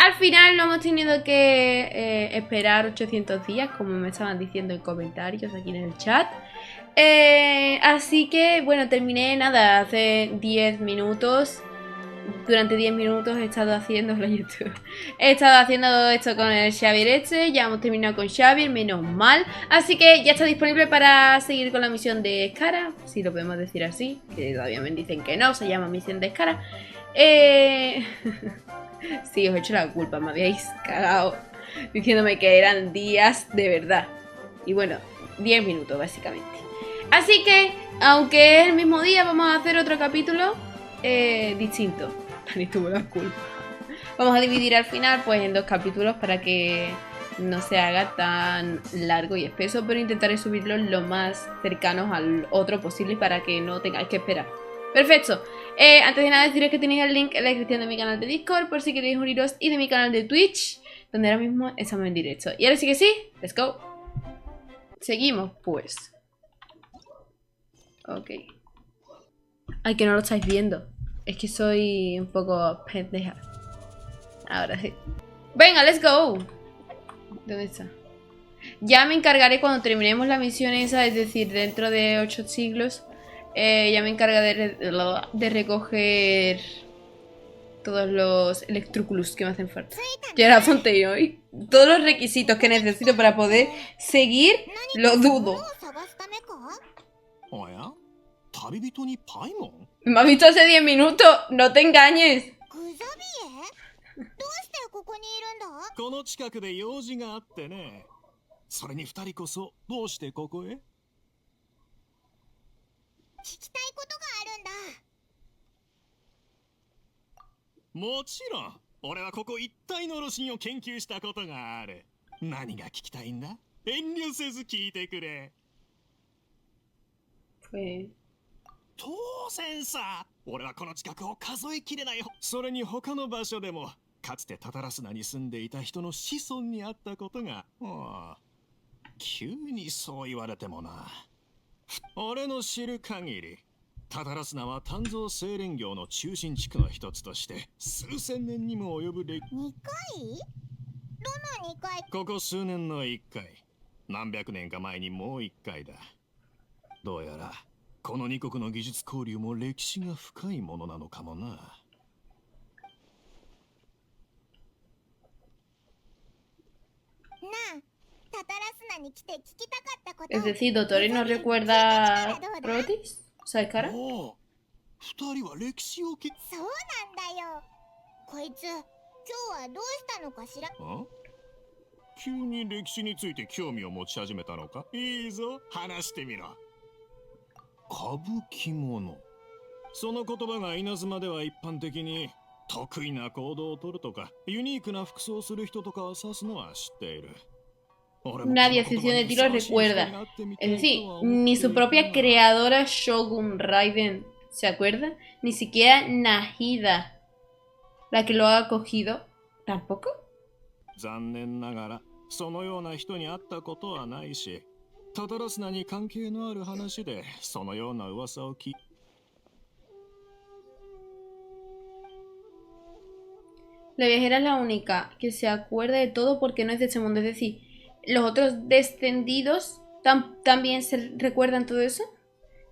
al final no hemos tenido que esperar 800 días, como me estaban diciendo en comentarios aquí en el chat. Así que, bueno, terminé nada, hace 10 minutos. Durante 10 minutos he estado haciendo YouTube. He estado haciendo esto con el Xavier este. Ya hemos terminado con Xavier, menos mal. Así que ya está disponible para seguir con la misión de Escara. Si lo podemos decir así. Que todavía me dicen que no, se llama misión de Escara. Sí, os he hecho la culpa, me habíais cagado diciéndome que eran días de verdad. Y bueno, 10 minutos básicamente. Así que, aunque es el mismo día, vamos a hacer otro capítulo distinto. Dani tuvo la culpa. Vamos a dividir al final pues en 2 capítulos para que no se haga tan largo y espeso, pero intentaré subirlos lo más cercanos al otro posible para que no tengáis que esperar. Perfecto. Antes de nada deciros que tenéis el link en la descripción de mi canal de Discord por si queréis uniros y de mi canal de Twitch, donde ahora mismo estamos en directo. Y ahora sí que sí, let's go. Seguimos pues. Ok. Ay, que no lo estáis viendo. Es que soy un poco pendeja. Ahora sí. Venga, let's go. ¿Dónde está? Ya me encargaré cuando terminemos la misión esa, es decir, dentro de 8 siglos. Ya me encargaré de recoger todos los electrúculos que me hacen falta. Ya la fonte hoy. Todos los requisitos que necesito para poder seguir, lo dudo. Me has visto hace 10 minutos, no te engañes. Pues... 当然さ、俺はこの近くを数えきれない。それに他の場所でもかつてタタラスナに住んでいた人の子孫に会ったことが。急にそう言われてもな。俺の知る限り、タタラスナは鍛造精錬業の中心地区の一つとして数千年にも及ぶ歴史。2回？どの2回？ここ数年の1回。何百年か前にもう1回だ。どうやら。 この2国の技術交流も歴史が深いものなのかもな。Es decir, Dotori nos recuerda a Protis, ¿sabes cara? 2人は歴史をそうなんだよ。こいつ今日はどうしたのかしら。急に歴史について興味を持ち始めたのか。いいぞ、話してみろ。 歌舞伎者。その言葉が稲妻では一般的に得意な行動をとるとかユニークな服装をする人とかを指すのは知っている。 Nadie, a excepción de ti, lo recuerda. Es decir, ni su propia creadora Shogun Raiden se acuerda, ni siquiera Nahida, la que lo ha acogido, tampoco. 残念ながらそのような人に会ったことはないし。 タタラスナに関係のある話でそのような噂を聞い La viajera es la única que se acuerda de todo porque no es de este mundo. Es decir, los otros descendidos también se recuerdan todo eso.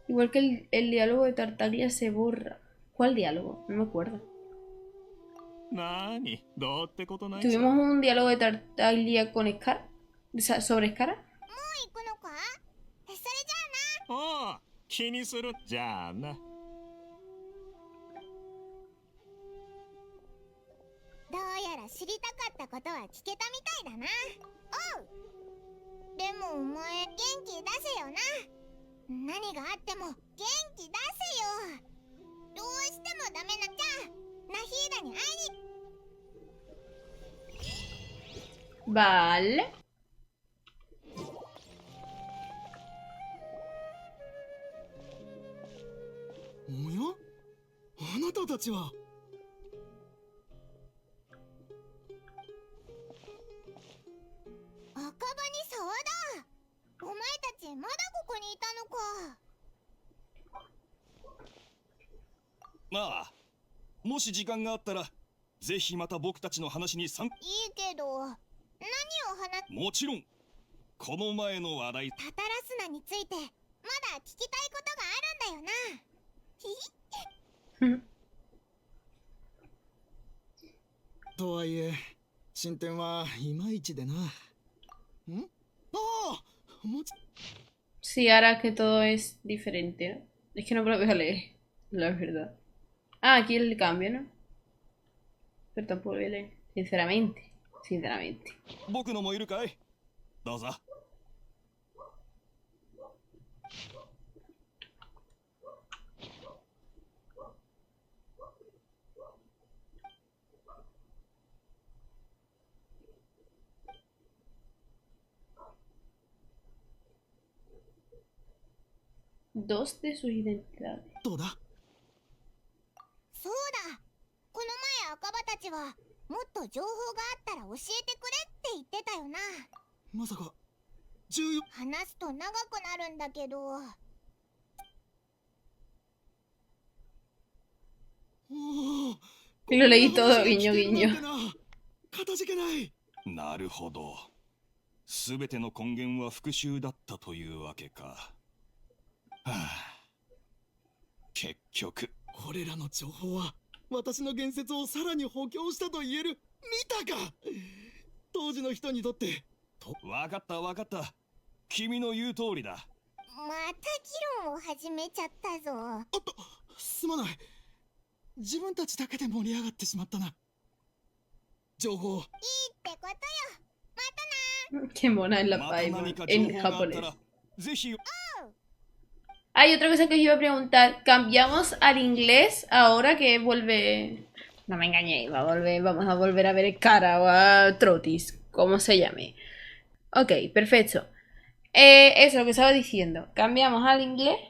Igual que el diálogo de Tartaglia se borra. ¿Cuál diálogo? No me acuerdo. ¿Tuvimos un diálogo de Tartaglia con Scar? ¿Sobre Scar? ああ、気にする。じゃあな。どうやら知りたかったことは聞けたみたいだな。おう。でもお前元気出せよな。何があっても元気出せよ。どうしてもダメなじゃナヒーダに会いに。Vale. ¿Oya? ¿Aなたたちは? 赤羽沢だ。お前たちまだここにいたのか。まあ、もし時間があったらぜひまた僕たちの話に参加。いいけど、何を話す？もちろん。この前の話題。タタラスナについてまだ聞きたいことがあるんだよな。とはいえ進展はいまいちでな。Sí, ahora que todo es diferente, ¿no? Es que no me lo voy a leer, la verdad. Ah, aquí el cambio, ¿no? Pero tampoco lo voy a leer. Sinceramente. 僕のもいるかい？どうぞ。Dos de sus identidades. どうだ？そうだ。この前赤羽たちはもっと情報があったら教えてくれって言ってたよな。まさか重要？話すと長くなるんだけど。Y lo leí todo, guiño, guiño. かたじけない。なるほど。すべての根源は復讐だったというわけか。はあ、結局俺らの情報は私の言説をさらに補強したと言える。見たか？当時の人にとってわかった君の言う通りだ。また議論を始めちゃったぞ。おっと、すまない。自分たちだけで盛り上がってしまったな。情報いいってことよ。またな。 Qué mona es la paima en japonés. Hay otra cosa que os iba a preguntar. ¿Cambiamos al inglés ahora que vuelve? No me engañéis, vamos a volver a ver cara o a Trotis, como se llame. Ok, perfecto. Eso es lo que estaba diciendo. Cambiamos al inglés.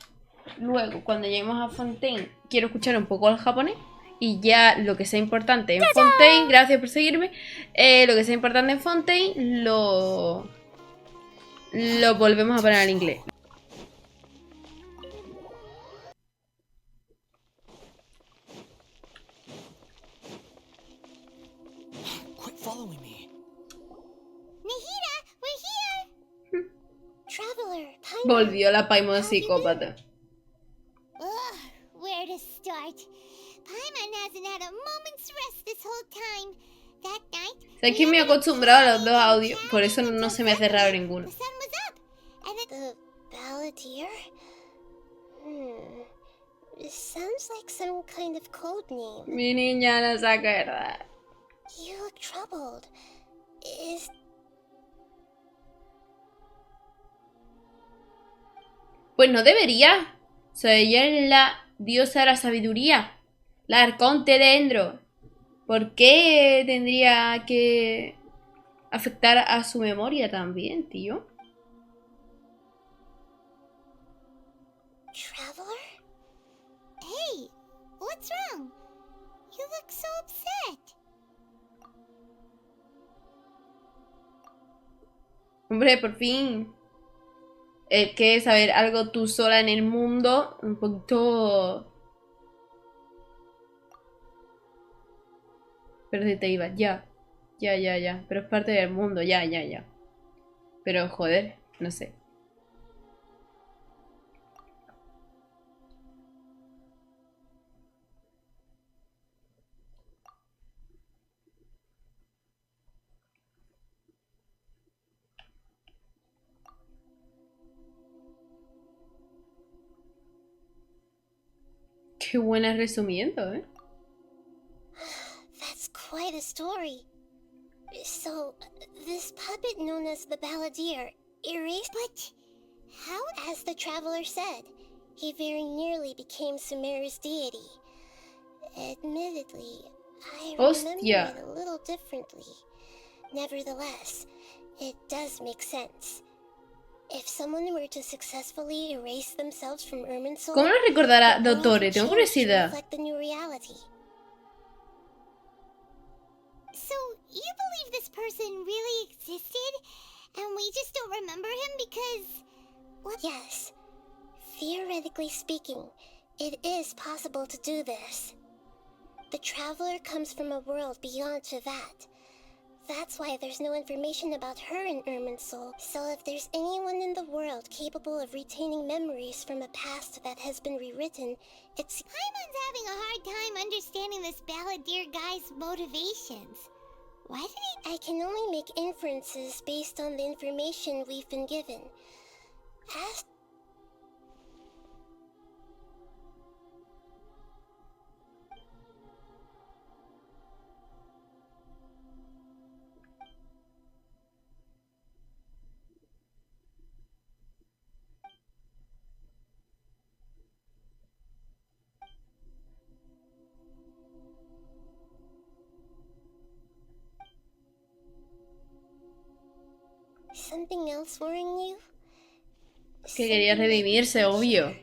Luego, cuando lleguemos a Fontaine, quiero escuchar un poco el japonés. Y ya lo que sea importante en Fontaine, gracias por seguirme. Lo que sea importante en Fontaine lo volvemos a poner al inglés. Quit following me. Nihira, we're here. Traveler, Volvió la Paimon psicópata. Where to start? Paimon hasn't had a moment's rest this whole time. That night. Sé que me he acostumbrado a los dos audios, por eso no se me hace raro ninguno. The sun was up, and the balladeer. It sounds like some kind of code name. Mi niña no se acuerda. You look troubled. Pues no debería. O sea, ella es la diosa de la sabiduría, la arconte de Endro. ¿Por qué tendría que afectar a su memoria también, tío? Traveler? Hey, what's wrong? You look so upset. Hombre, por fin. Es que saber algo tú sola en el mundo, un poquito... Pero si te ibas, ya. Pero es parte del mundo, ya. Pero joder, no sé. Qué buena resumiendo, ¿eh? That's quite a story. So, this puppet known as the balladeer erased... But how? As the traveler said, he very nearly became Sumeru's deity. Admittedly, I remember it a little differently. Nevertheless, it does make sense. If someone were to successfully erase themselves from Ermin's soul, ¿Cómo lo recordará, Dottore? Tengo curiosidad. The new reality. So, you believe this person really existed, and we just don't remember him because... What? Yes. Theoretically speaking, it is possible to do this. The traveler comes from a world beyond to that. That's why there's no information about her in Irminsul. So if there's anyone in the world capable of retaining memories from a past that has been rewritten, it's... Paimon's having a hard time understanding this balladeer guy's motivations. Why did he... I can only make inferences based on the information we've been given. As... Something else worrying you? Que quería redimirse, obvio.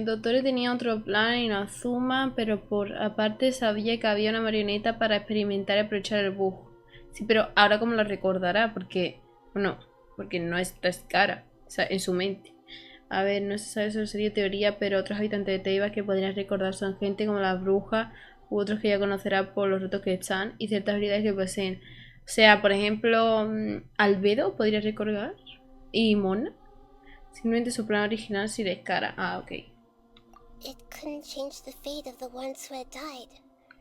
Doctor tenía otro plan en Azuma, pero por aparte sabía que había una marioneta para experimentar y aprovechar el bug. Sí, pero ahora cómo lo recordará, porque... Bueno, porque no está cara, o sea, en su mente. A ver, no se sabe, eso sería teoría, pero otros habitantes de Teiba que podrían recordar son gente como las brujas u otros que ya conocerá por los retos que están y ciertas habilidades que poseen. O sea, por ejemplo, Albedo podría recordar. Y Mona. Simplemente su plan original si les cara. Ah, ok. It couldn't change the fate of the ones who had died,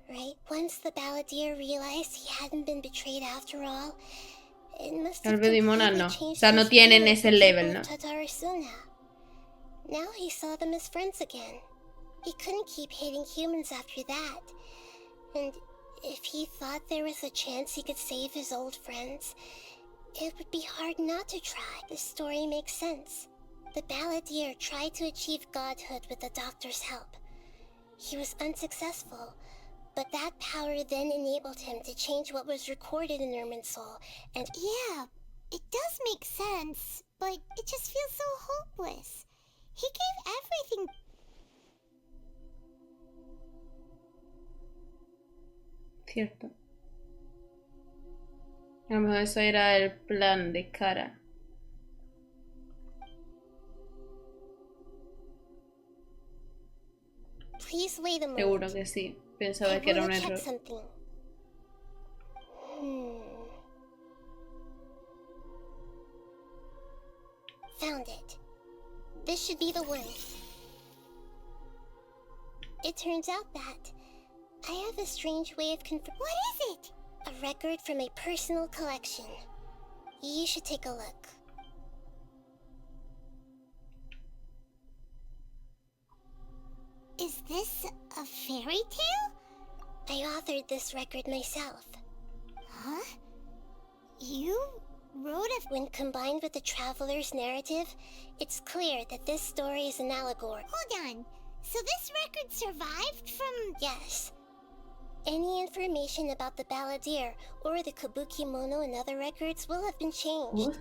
right? Once the balladeer realized he hadn't been betrayed after all, it must have Albedo y Mona completely no. O changed sea, no his tienen view of ese the level, people ¿no? of Tatarasuna. Now he saw them as friends again. He couldn't keep hating humans after that. And if he thought there was a chance he could save his old friends, it would be hard not to try. The story makes sense. The balladeer tried to achieve godhood with the doctor's help. He was unsuccessful, but that power then enabled him to change what was recorded in Irminsul, and... Yeah, it does make sense, but it just feels so hopeless. He gave everything... Cierto. A lo mejor eso era el plan de cara. Please wait a moment. Seguro que sí. Pensaba I que era un wanna check error. something. Found it. This should be the one. It turns out that I have a strange way of What is it? A record from a personal collection. You should take a look. Is this a fairy tale? I authored this record myself. Huh? You wrote a... When combined with the traveler's narrative, it's clear that this story is an allegory. Hold on. So this record survived from... Yes. Any information about the balladeer or the kabuki mono and other records will have been changed.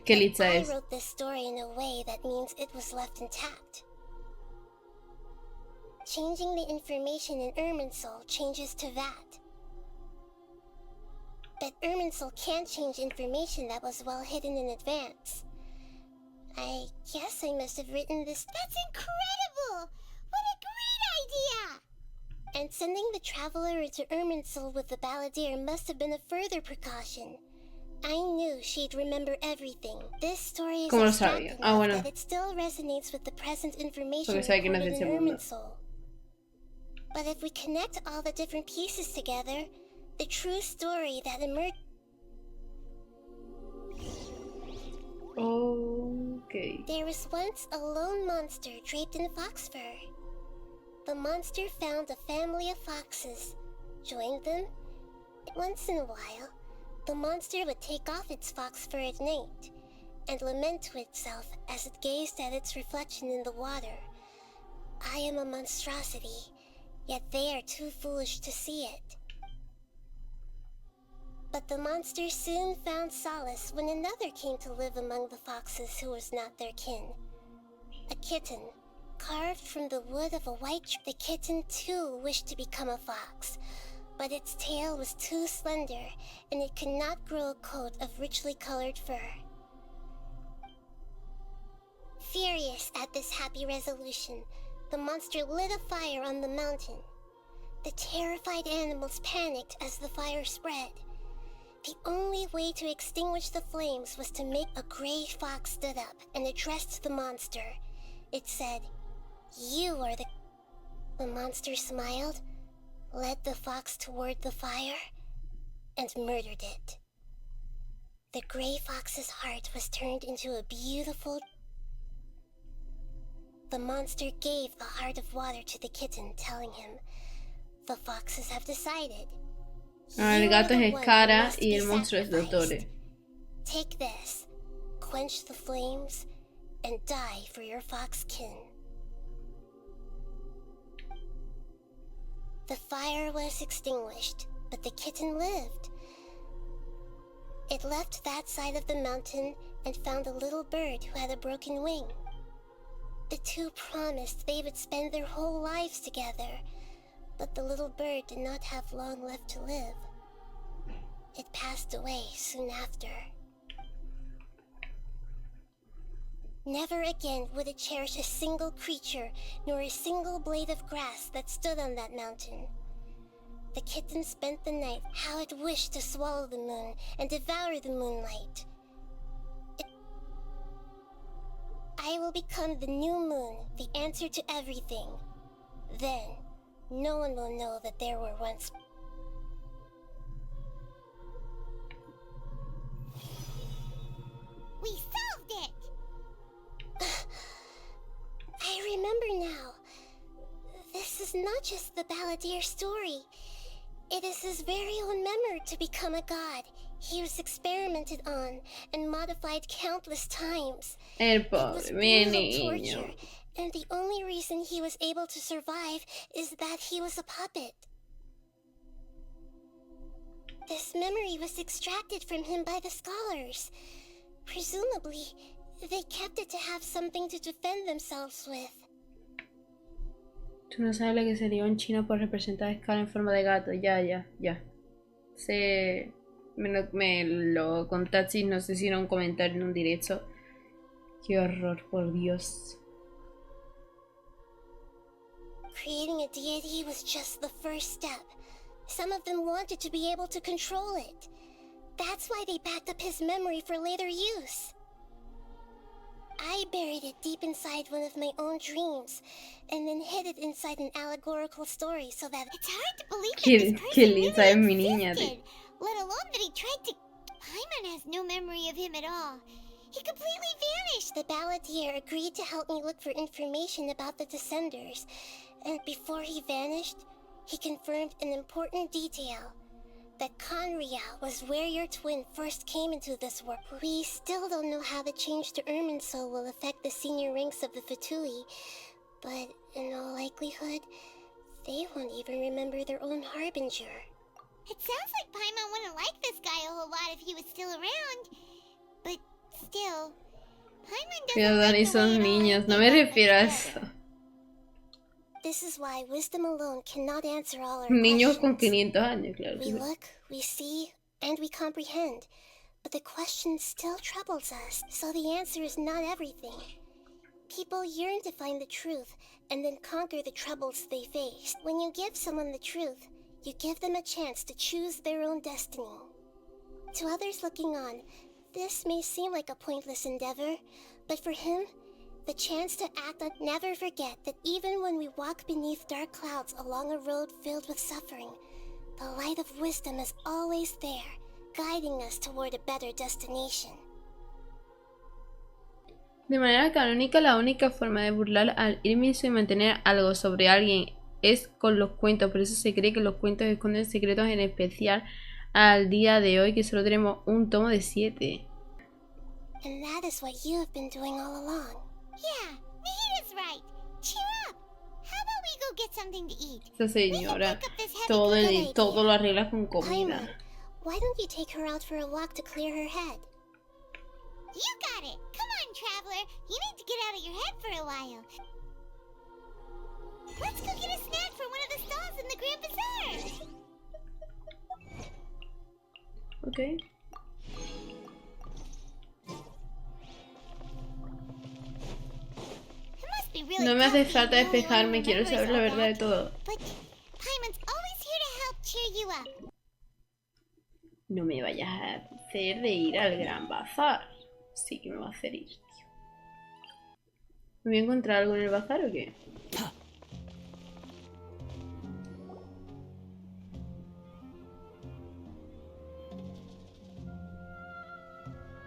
¿Qué But lista I es? wrote this story in a way that means it was left intact. Changing the information in Irminsul changes to that. But Irminsul can't change information that was well hidden in advance. I guess I must have written this... That's incredible! What a great idea! And sending the traveler into Irminsul with the balladeer must have been a further precaution. I knew she'd remember everything. This story is ¿Cómo lo abstract sabía? enough Ah, bueno. that it still resonates with the present information Porque sabe que no es recorded de in ese mundo. Irminsul. But if we connect all the different pieces together, the true story that emerged... Ok. There was once a lone monster draped in fox fur. The monster found a family of foxes, joined them. Once in a while, the monster would take off its fox fur at night and lament to itself as it gazed at its reflection in the water. I am a monstrosity, yet they are too foolish to see it. But the monster soon found solace when another came to live among the foxes who was not their kin. A kitten, carved from the wood of a white tree. The kitten too wished to become a fox, but its tail was too slender and it could not grow a coat of richly colored fur. Furious at this happy resolution, the monster lit a fire on the mountain. The terrified animals panicked as the fire spread. The only way to extinguish the flames was to make a gray fox stood up and addressed the monster. It said, "You are the..." The monster smiled, led the fox toward the fire, and murdered it. The gray fox's heart was turned into a beautiful... The monster gave the heart of water to the kitten, telling him, "The foxes have decided. El You gato are the es one cara who must y be el monstruo es sacrificed. dottore. Take this, quench the flames, and die for your fox kin." The fire was extinguished, but the kitten lived. It left that side of the mountain and found a little bird who had a broken wing. The two promised they would spend their whole lives together, but the little bird did not have long left to live. It passed away soon after. Never again would it cherish a single creature, nor a single blade of grass that stood on that mountain. The kitten spent the night how it wished to swallow the moon and devour the moonlight. I will become the new moon, the answer to everything. Then, no one will know that there were once... We solved it! I remember now. This is not just the balladeer's story. It is his very own memory to become a god. He was experimented on and modified countless times. El It was pobre, mi brutal niño. torture, and the only reason he was able to survive is that he was a puppet. This memory was extracted from him by the scholars. Presumably, they kept it to have something to defend themselves with. Tú no sabes lo que sería un chino por representar a escala en forma de gato. Ya. Me lo contaste, no sé si era un comentario en un directo. Qué horror, por Dios. Creating a deity was just the first step. Some of them wanted to be able to control it. That's why they backed up his memory for later use. I buried it deep inside one of my own dreams, and then hid it inside an allegorical story so that... It's hard to believe that Qué this person linda es mi really niña, existed, let alone that he tried to... Paimon has no memory of him at all. He completely vanished. The balladeer agreed to help me look for information about the Descenders, and before he vanished, he confirmed an important detail. That Conria was where your twin first came into this world. We still don't know how the change to Irminsul will affect the senior ranks of the Fatui, but in all likelihood, they won't even remember their own Harbinger. It sounds like Paimon wouldn't like this guy a whole lot if he was still around. But still, Paimon doesn't Cuidado, like Dani, the son way it all niños. No me ended up refiero a together. eso. This is why wisdom alone cannot answer all our Niños con questions. 500 años, claro. We look, we see, and we comprehend, but the question still troubles us, so the answer is not everything. People yearn to find the truth, and then conquer the troubles they face. When you give someone the truth, you give them a chance to choose their own destiny. To others looking on, this may seem like a pointless endeavor, but for him, the chance to act on... Never forget that even when we walk beneath dark clouds along a road filled with suffering, the light of wisdom is always there, guiding us toward a better destination. De manera canónica, la única forma de burlar al Irminsul y mantener algo sobre alguien es con los cuentos. Por eso se cree que los cuentos esconden secretos, en especial al día de hoy, que solo tenemos un tomo de 7. And that is what you have been doing all along. Yeah, Nahita's right. Cheer up. How about we go get something to eat? Esa señora, pick up this heavy todo lo arregla con Paimon, comida. why don't you take her out for a walk to clear her head? You got it. Come on, traveler. You need to get out of your head for a while. Let's go get a snack from one of the stalls in the Grand Bazaar. Okay. It must be really No me tough hace being falta the only one who despejarme, quiero remembers saber la all verdad de that. todo. But Paimon's No me vayas a hacer de ir al gran bazar. Sí que me va a hacer ir, tío. ¿Me voy a encontrar algo en el bazar o qué?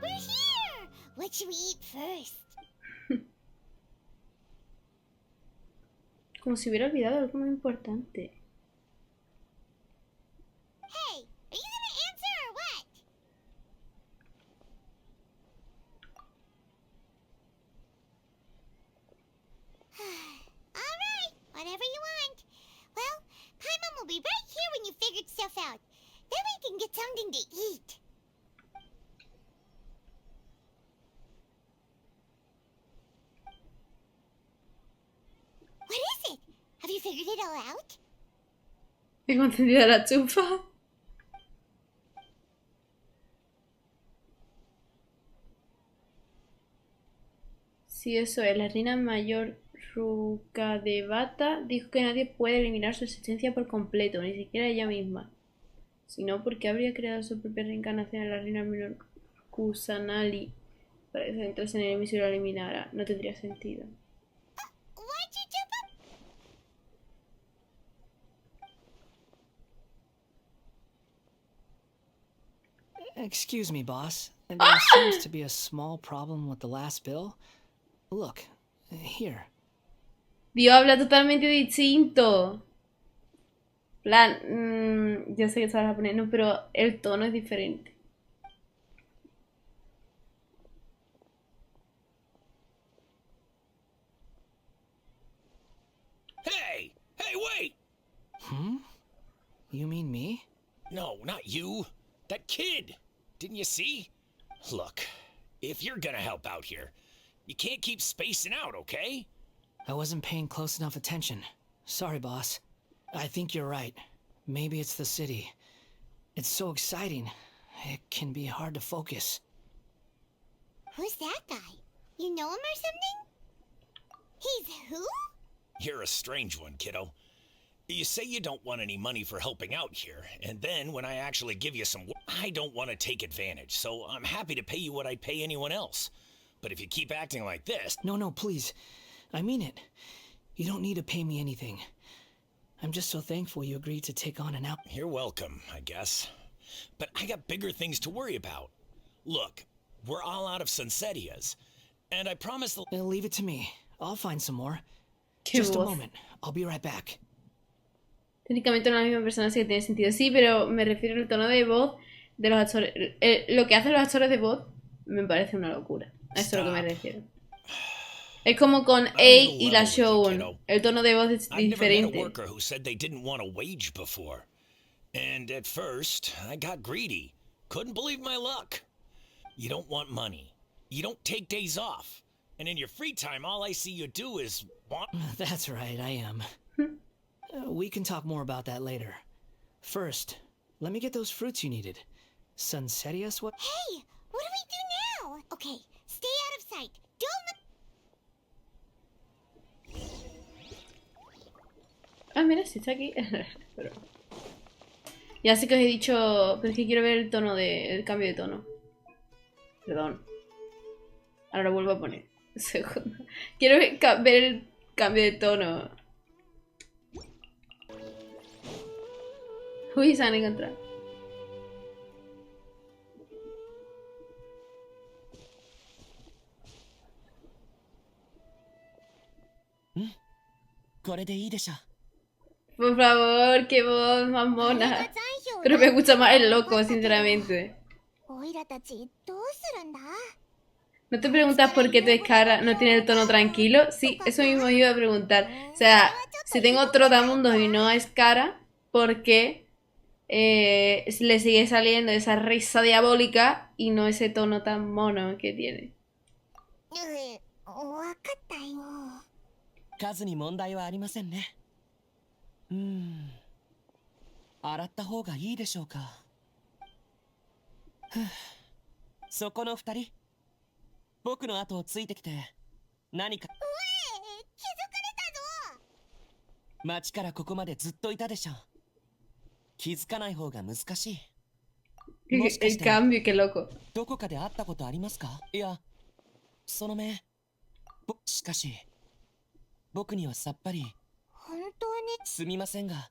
We're here! What should we eat first? Como si hubiera olvidado algo muy importante. Hey, are you gonna answer or what? Alright, whatever you want. Well, Paimon will be right here when you figured stuff out. Then we can get something to eat. What is it? Have you figured it all out? Tengo encendida la chufa. Sí, eso es. La reina mayor Rukadevata dijo que nadie puede eliminar su existencia por completo, ni siquiera ella misma. Si no, ¿por qué habría creado su propia reencarnación en la reina menor Kusanali para que se entrase en el enemigo y lo eliminara? No tendría sentido. Why'd you jump up? Excuse me, boss. There seems to be a small problem with the last bill. Look, here. Dios habla totalmente distinto. Plan, yo sé que se va a poner, no, pero el tono es diferente. Hey! Hey, wait! Hmm? You mean me? No, not you. That kid! Didn't you see? Look, if you're gonna help out here, you can't keep spacing out, okay? I wasn't paying close enough attention. Sorry, boss. I think you're right. Maybe it's the city. It's so exciting. It can be hard to focus. Who's that guy? You know him or something? He's who? You're a strange one, kiddo. You say you don't want any money for helping out here, and then when I actually give you some, I don't want to take advantage, so I'm happy to pay you what I'd pay anyone else. But if you keep acting like this... No, please. I mean it. You don't need to pay me anything. I'm just so thankful you agreed to take on an out. You're welcome, I guess. But I got bigger things to worry about. Look, we're all out of Sunsetias, and I promise the... Leave it to me. I'll find some more. Qué Just a voz. moment. I'll be right back. Técnicamente no es la misma persona, así que tiene sentido. Sí, pero me refiero al tono de voz de los actores. Lo que hacen los actores de voz me parece una locura. A eso es a lo que me refiero. Es como con A y la Shogun. El tono de voz es I've never met a diferente. worker who said they didn't want a wage before. And at first, I got greedy. Couldn't believe my luck. You don't want money. You don't take days off. And in your free time, all I see you do is want... That's right, I am. We can talk more about that later. First, let me get those fruits you needed. Sunsetias, what? Hey, what do we do now? Okay, stay out of sight. Don't... Ah, mira, si está aquí. Pero... Ya sé que os he dicho, pero es que quiero ver el tono el cambio de tono. Perdón. Ahora lo vuelvo a poner. Segundo. Quiero ver el cambio de tono. Uy, se van a encontrar. Por favor, qué voz más mona. Pero me gusta más el loco, sinceramente. おいらたちどうするんだ ¿No te preguntas por qué tu escara no tiene el tono tranquilo? Sí, eso mismo iba a preguntar. O sea, si tengo trotamundos y no es cara, ¿por qué le sigue saliendo esa risa diabólica y no ese tono tan mono que tiene? わかったよ。数に問題はありませんね。洗った方がいいでしょうか。ふうそこの二人、僕の後をついてきて何か。気づかれたぞ。町からここまでずっといたでしょ。気づかない方が難しい。 El cambio, qué loco. どこかで会ったことありますか？いや、その目。しかし、僕にはさっぱり。本当にすみませんが、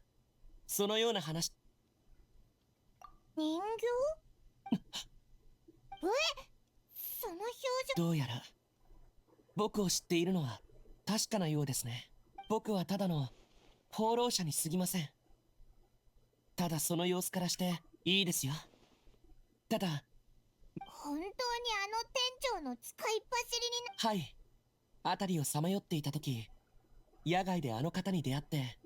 そのような話。人形？その表情。どうやら、僕を知っているのは確かなようですね。僕はただの放浪者に過ぎません。ただその様子からしていいですよ。ただ、本当にあの店長の使いっ走りにな。はい。辺りをさまよっていたとき、野外であの方に出会って、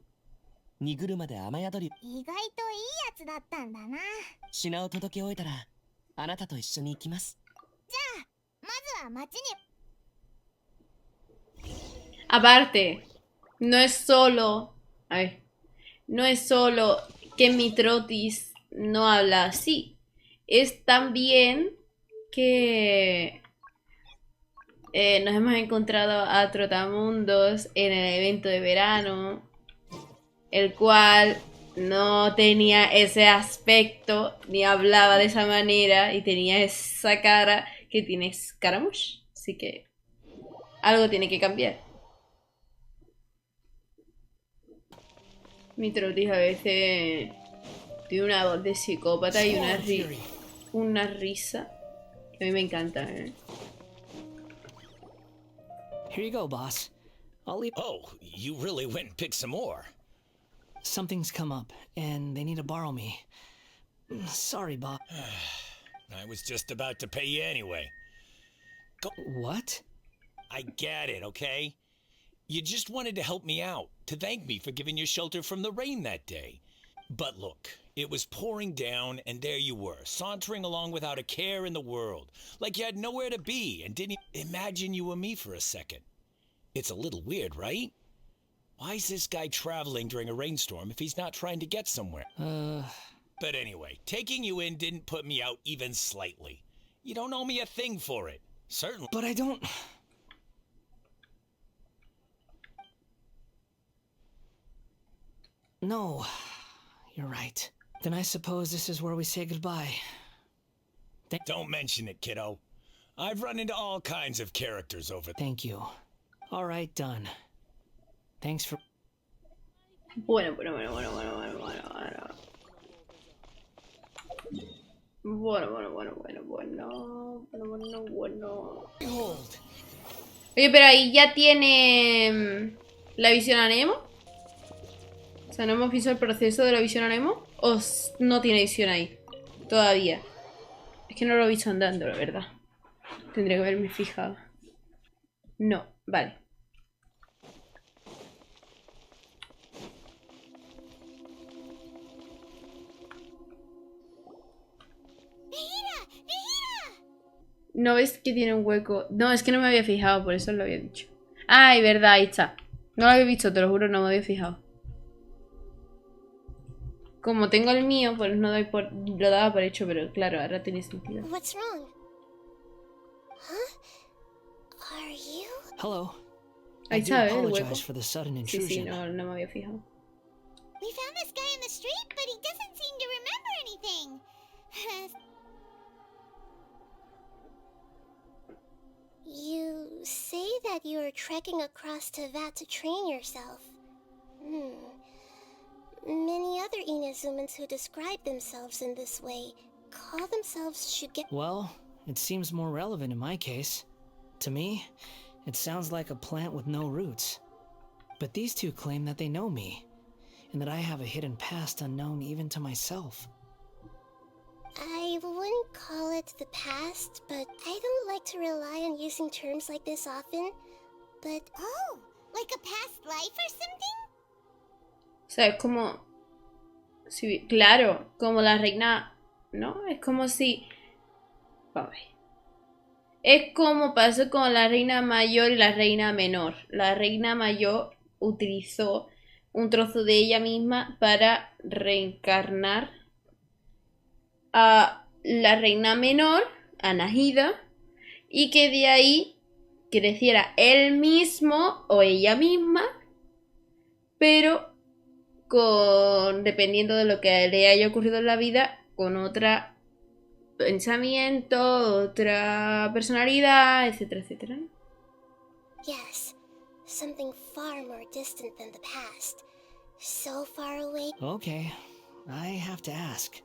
荷車で雨宿り。意外といいやつだったんだな。品を届け終えたら、あなたと一緒に行きます。まずは町に。 Aparte, no es solo... A ver, no es solo que mi trotis no habla así. Es también que nos hemos encontrado a Trotamundos en el evento de verano, el cual no tenía ese aspecto ni hablaba de esa manera y tenía esa cara que tiene Scaramouche. Así que algo tiene que cambiar. Mi trotis a veces tiene una voz de psicópata y una risa que a mí me encanta, ¿eh? Here you go, boss. I'll leave. Oh, you really went and picked some more. Something's come up, and they need to borrow me. Sorry, boss. I was just about to pay you anyway. What? I get it, okay? You just wanted to help me out, to thank me for giving you shelter from the rain that day. But look, it was pouring down, and there you were, sauntering along without a care in the world, like you had nowhere to be and didn't imagine you were me for a second. It's a little weird, right? Why is this guy traveling during a rainstorm if he's not trying to get somewhere? But anyway, taking you in didn't put me out even slightly. You don't owe me a thing for it. Certainly. But I don't... No, you're right. Then I suppose this is where we say goodbye. Don't mention it, kiddo. I've run into all kinds of characters over there. Thank you. All right, done. Thanks for... Bueno. Oye, pero ahí ya tiene la visión a Nemo. O sea, ¿no hemos visto el proceso de la visión a Nemo? ¿O no tiene visión ahí? Todavía. Es que no lo he visto andando, la verdad. Tendría que haberme fijado. No, vale. ¿No ves que tiene un hueco? No, es que no me había fijado, por eso lo había dicho. Ay, verdad, ahí está. No lo había visto, te lo juro, no me había fijado. Como tengo el mío, pues no doy por... Lo daba por hecho, pero claro, ahora tiene sentido. What's wrong? Huh? Are you? Hello. Ahí I do está, ¿eh? El hueco. apologize for the sudden Sí, intrusion. no me había fijado. We found this guy in the street, but he doesn't seem to remember anything. You say that you are trekking across Teyvat to train yourself. Many other Inazumans who describe themselves in this way call themselves Shugen. Well, it seems more relevant in my case. To me, it sounds like a plant with no roots. But these two claim that they know me, and that I have a hidden past unknown even to myself. I wouldn't call it the past, but I don't like to rely on using terms like this often. But Oh, like a past life or something? O sea, es como... Sí, claro, como la reina... ¿No? Es como si... Vamos a ver. Es como pasó con la reina mayor y la reina menor. La reina mayor utilizó un trozo de ella misma para reencarnar a la reina menor, a Nahida, y que de ahí creciera él mismo o ella misma, pero dependiendo de lo que le haya ocurrido en la vida, con otro pensamiento, otra personalidad, etcétera, etcétera, ¿no? Yes, something far more distant than the past. So far away. Okay, I have to ask.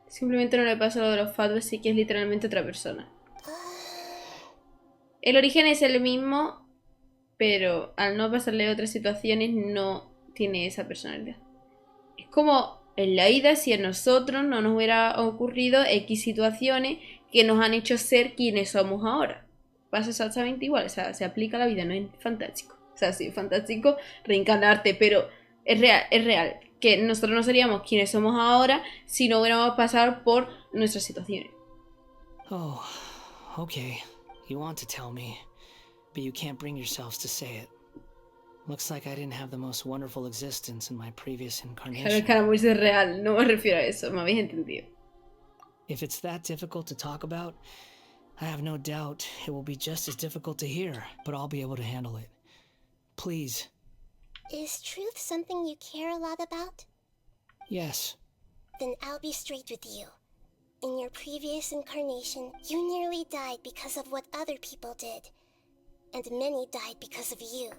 Simplemente no le pasa lo de los fados, sí que es literalmente otra persona. El origen es el mismo, pero al no pasarle otras situaciones no tiene esa personalidad. Es como en la vida si a nosotros no nos hubiera ocurrido X situaciones que nos han hecho ser quienes somos ahora. Pasa exactamente igual, o sea, se aplica a la vida, no es fantástico. O sea, sí, fantástico reencarnarte, pero es real. Que nosotros no seríamos quienes somos ahora si no hubiéramos pasado por nuestras situaciones. Oh, okay. You want to tell me, but you can't bring yourselves to say it. Looks like I didn't have the most wonderful existence in my previous incarnation. Claro, el caramulo es real, no me refiero a eso, me habéis entendido. If it's that difficult to talk about, I have no doubt it will be just as difficult to hear, but I'll be able to handle it. Please. Is truth something you care a lot about? Yes. Then I'll be straight with you. In your previous incarnation, you nearly died because of what other people did. And many died because of you.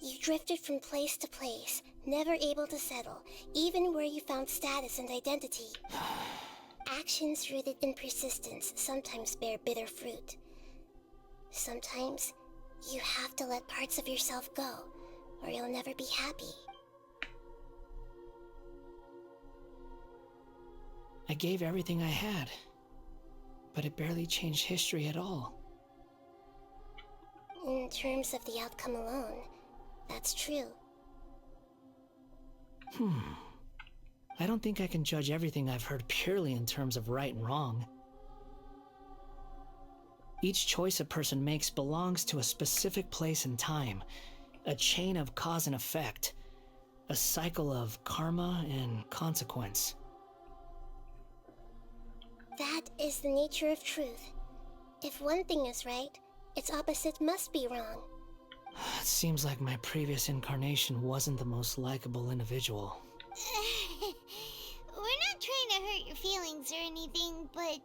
You drifted from place to place, never able to settle, even where you found status and identity. Actions rooted in persistence sometimes bear bitter fruit. Sometimes, you have to let parts of yourself go, or you'll never be happy. I gave everything I had, but it barely changed history at all. In terms of the outcome alone, that's true. I don't think I can judge everything I've heard purely in terms of right and wrong. Each choice a person makes belongs to a specific place and time, a chain of cause and effect, a cycle of karma and consequence. That is the nature of truth. If one thing is right, its opposite must be wrong. It seems like my previous incarnation wasn't the most likable individual. We're not trying to hurt your feelings or anything, but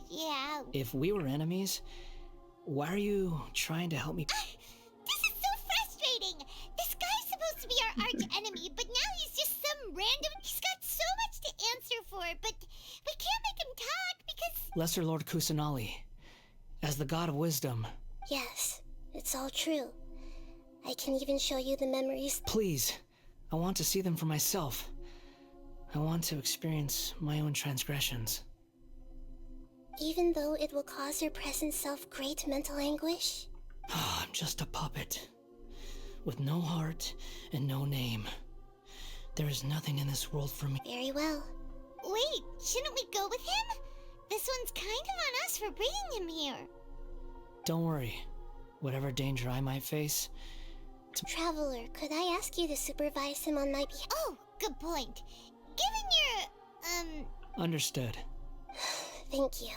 yeah. If we were enemies, why are you trying to help me? This is so frustrating! This guy's supposed to be our arch enemy, but now he's just some random. He's got so much to answer for, but we can't make him talk because. Lesser Lord Kusanali, as the god of wisdom. Yes, it's all true. I can even show you the memories. Please, I want to see them for myself. I want to experience my own transgressions. Even though it will cause your present self great mental anguish? I'm just a puppet, with no heart and no name. There is nothing in this world for me. Very well. Wait, shouldn't we go with him? This one's kind of on us for bringing him here. Don't worry. Whatever danger I might face... Traveler, could I ask you to supervise him on my behalf? Oh, good point. Given your, Understood. Thank you.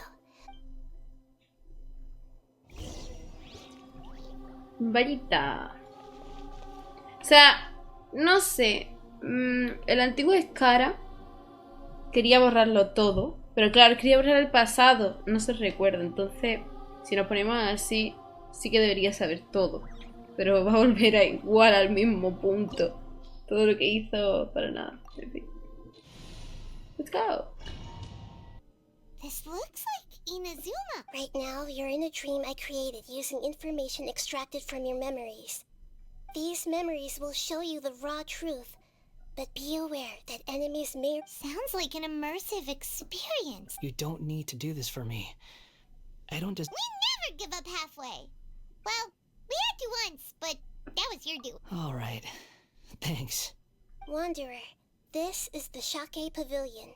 Vallita. O sea, no sé. El antiguo Escara quería borrarlo todo. Pero claro, quería borrar el pasado. No se recuerda. Entonces, si nos ponemos así, sí que debería saber todo. Pero va a volver a igual al mismo punto. Todo lo que hizo para nada. En fin. Let's go. This looks like Inazuma. Right now, you're in a dream I created using information extracted from your memories. These memories will show you the raw truth, but be aware that enemies may... Sounds like an immersive experience. You don't need to do this for me. I don't just... We never give up halfway. Well, we had to once, but that was your due. All right. Thanks. Wanderer, this is the Shake Pavilion.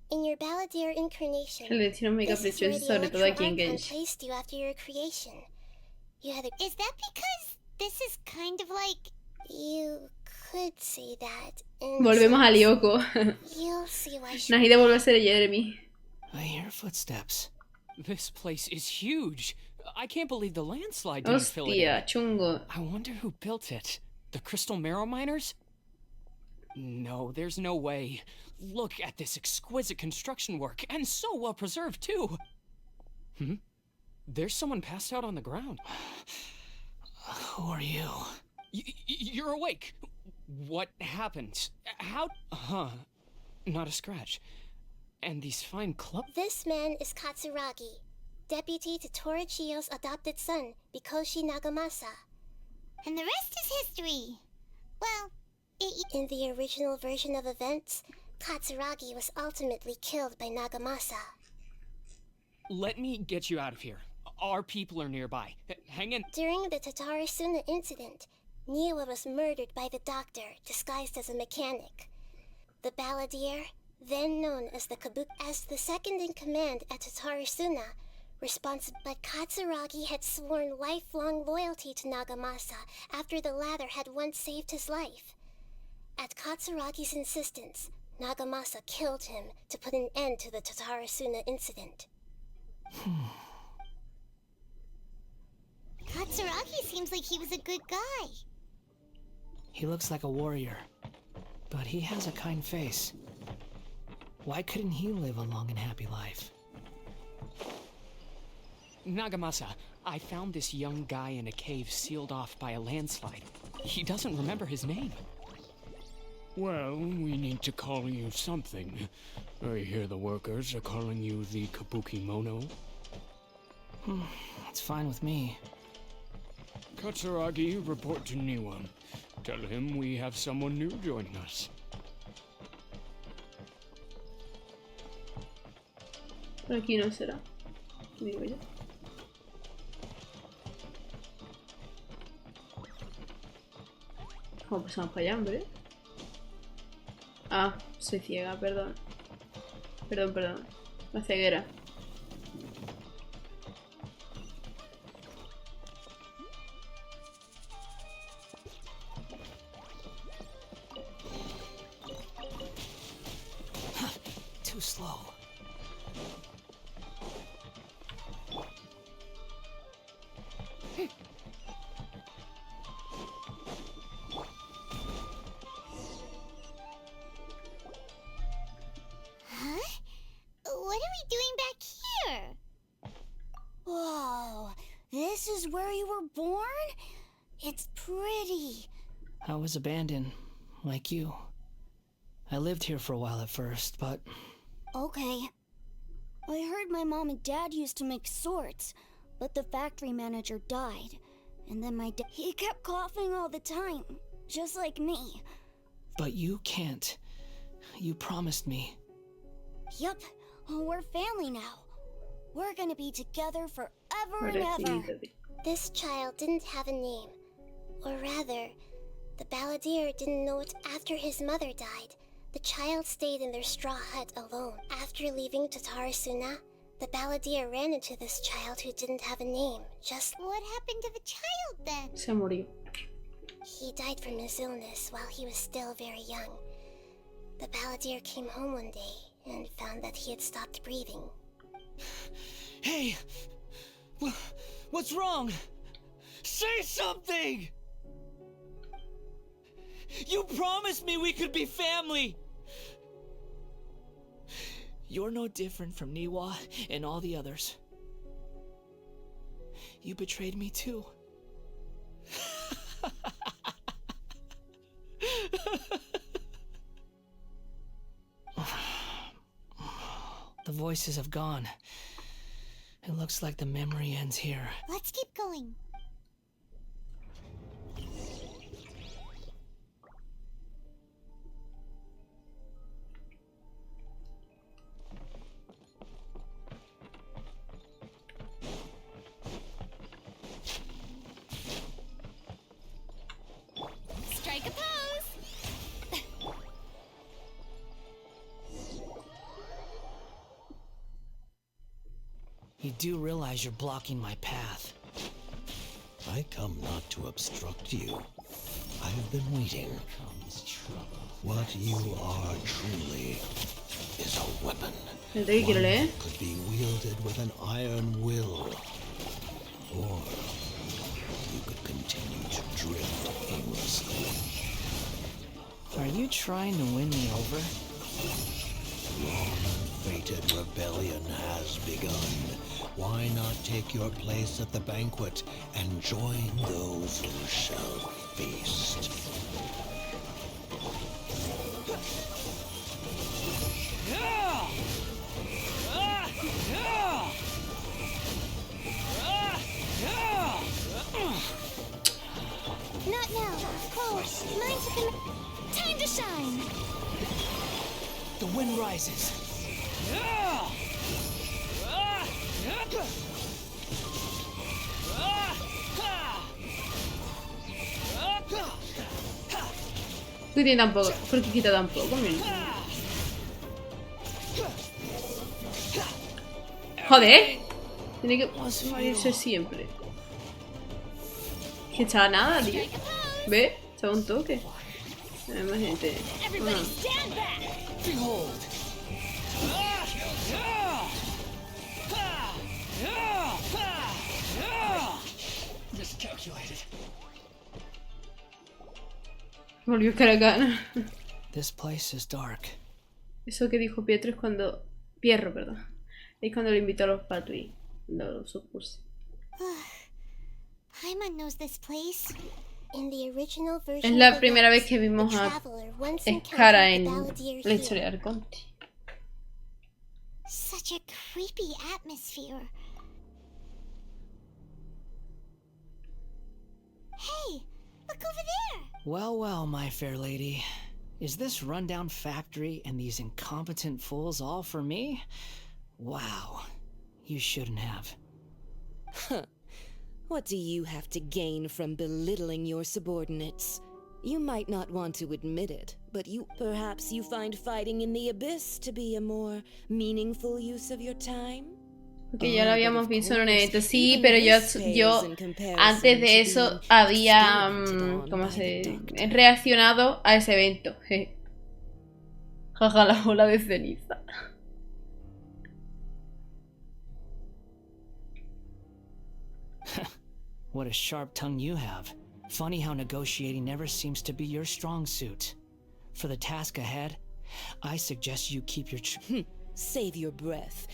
In your Balladeer incarnation, El destino muy this is caprichoso, where the sobre todo aquí en Electro Archon Genshin. placed you after your creation. You had a... Is that because this is kind of like... You could say that. In Volvemos a sense. Lyoko. You'll see why she... Nahida vuelve a ser Jeremy. I hear footsteps. This place is huge. I can't believe the landslide didn't fill it in. Hostia, chungo. I wonder who built it. The crystal marrow miners? No, there's no way. Look at this exquisite construction work, and so well preserved too. There's someone passed out on the ground. Who are you? You're awake. What happened? How? Not a scratch. And these fine This man is Katsuragi, deputy to Torichiyo's adopted son, Mikoshi Nagamasa. And the rest is history. Well, in the original version of events, Katsuragi was ultimately killed by Nagamasa. Let me get you out of here. Our people are nearby. Hang in. During the Tatarasuna incident, Niwa was murdered by the doctor, disguised as a mechanic. The Balladeer, then known as the as the second in command at Tatarasuna, responsible, but Katsuragi had sworn lifelong loyalty to Nagamasa after the latter had once saved his life. At Katsuragi's insistence, Nagamasa killed him to put an end to the Tatarasuna incident. Katsuragi seems like he was a good guy. He looks like a warrior, but he has a kind face. Why couldn't he live a long and happy life? Nagamasa, I found this young guy in a cave sealed off by a landslide. He doesn't remember his name. Well, we need to call you something. I hear the workers are calling you the Kabuki Mono. It's fine with me. Katsuragi, report to Niwa. Tell him we have someone new joining us. Por aquí no será. ¿Qué digo yo? ¿Cómo pasamos para allá, hombre? Ah, soy ciega, perdón. Perdón. La ceguera. Too slow. What are we doing back here? Whoa, this is where you were born? It's pretty. I was abandoned, like you. I lived here for a while at first, but... Okay. I heard my mom and dad used to make swords, but the factory manager died. And then my dad... He kept coughing all the time, just like me. But you can't. You promised me. Yup, we're family now. We're gonna be together forever and ever. This child didn't have a name. Or rather, the Balladeer didn't know it after his mother died. The child stayed in their straw hut alone. After leaving Tatarasuna, the Balladeer ran into this child who didn't have a name. Just... What happened to the child then? Se murió. He died from his illness while he was still very young. The Balladeer came home one day and found that he had stopped breathing. Hey! What's wrong? Say something! You promised me we could be family! You're no different from Niwa and all the others. You betrayed me too. The voices have gone. It looks like the memory ends here. Let's keep going. Strike a pose! You do realize you're blocking my path. I come not to obstruct you. I have been waiting. What you are truly is a weapon. One that could be wielded with an iron will. Or you could continue to drift aimlessly. Are you trying to win me over? Long-fated rebellion has begun. Why not take your place at the banquet and join those who shall feast? Not now. Oh, mine's time to shine. The wind rises. Quindi tampoco, porque quita tampoco. Joder, tiene que morirse siempre. Que echaba nada, tío. ¿Ve? Echaba un toque. Hay más gente. Volvió Caracana. This place is dark. Eso que dijo Pietro es cuando... Pierro, perdón. Es cuando lo invitó a los patui. Cuando los opuse. Paimon knows this place. Es la primera vez que vimos a Escara en la historia de Arconti. Such a creepy atmosphere. Hey, look over there. Well, well, my fair lady. Is this rundown factory and these incompetent fools all for me? Wow. You shouldn't have. Huh. What do you have to gain from belittling your subordinates? You might not want to admit it, but perhaps you find fighting in the abyss to be a more meaningful use of your time? Porque ya lo habíamos visto en un evento, sí, pero yo antes de eso había reaccionado a ese evento. Jaja, la bola de ceniza. What a sharp tongue you have. Funny how negotiating never seems to be your strong suit. For the task ahead, I suggest you keep your save your breath.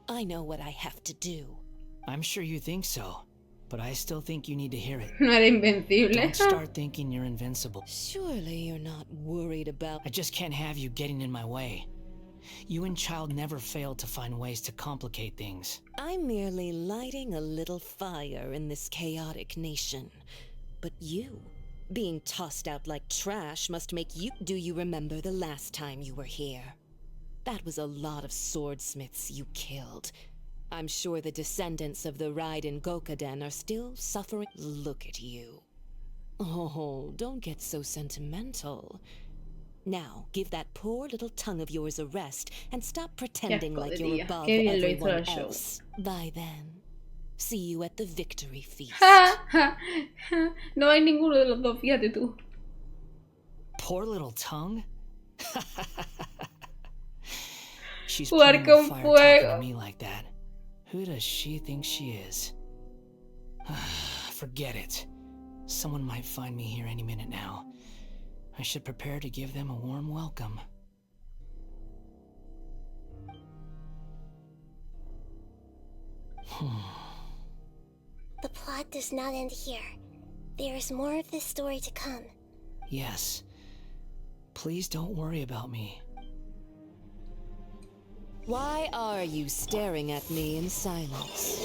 I know what I have to do. I'm sure you think so, but I still think you need to hear it. No era invencible. Don't start thinking you're invincible. Surely you're not worried about... I just can't have you getting in my way. You and Child never fail to find ways to complicate things. I'm merely lighting a little fire in this chaotic nation. But you, being tossed out like trash must make you... Do you remember the last time you were here? That was a lot of swordsmiths you killed. I'm sure the descendants of the Raiden Gokaden are still suffering. Look at you. Oh, don't get so sentimental. Now, give that poor little tongue of yours a rest and stop pretending like you're above everyone else. By then, see you at the victory feast. No hay ninguno de los dos, fíjate tú. Poor little tongue? She's Jugar con fuego. Me like that. Who does she think she is? Forget it. Someone might find me here any minute now. I should prepare to give them a warm welcome. The plot does not end here. There is more of this story to come. Yes. Please don't worry about me. Why are you staring at me in silence?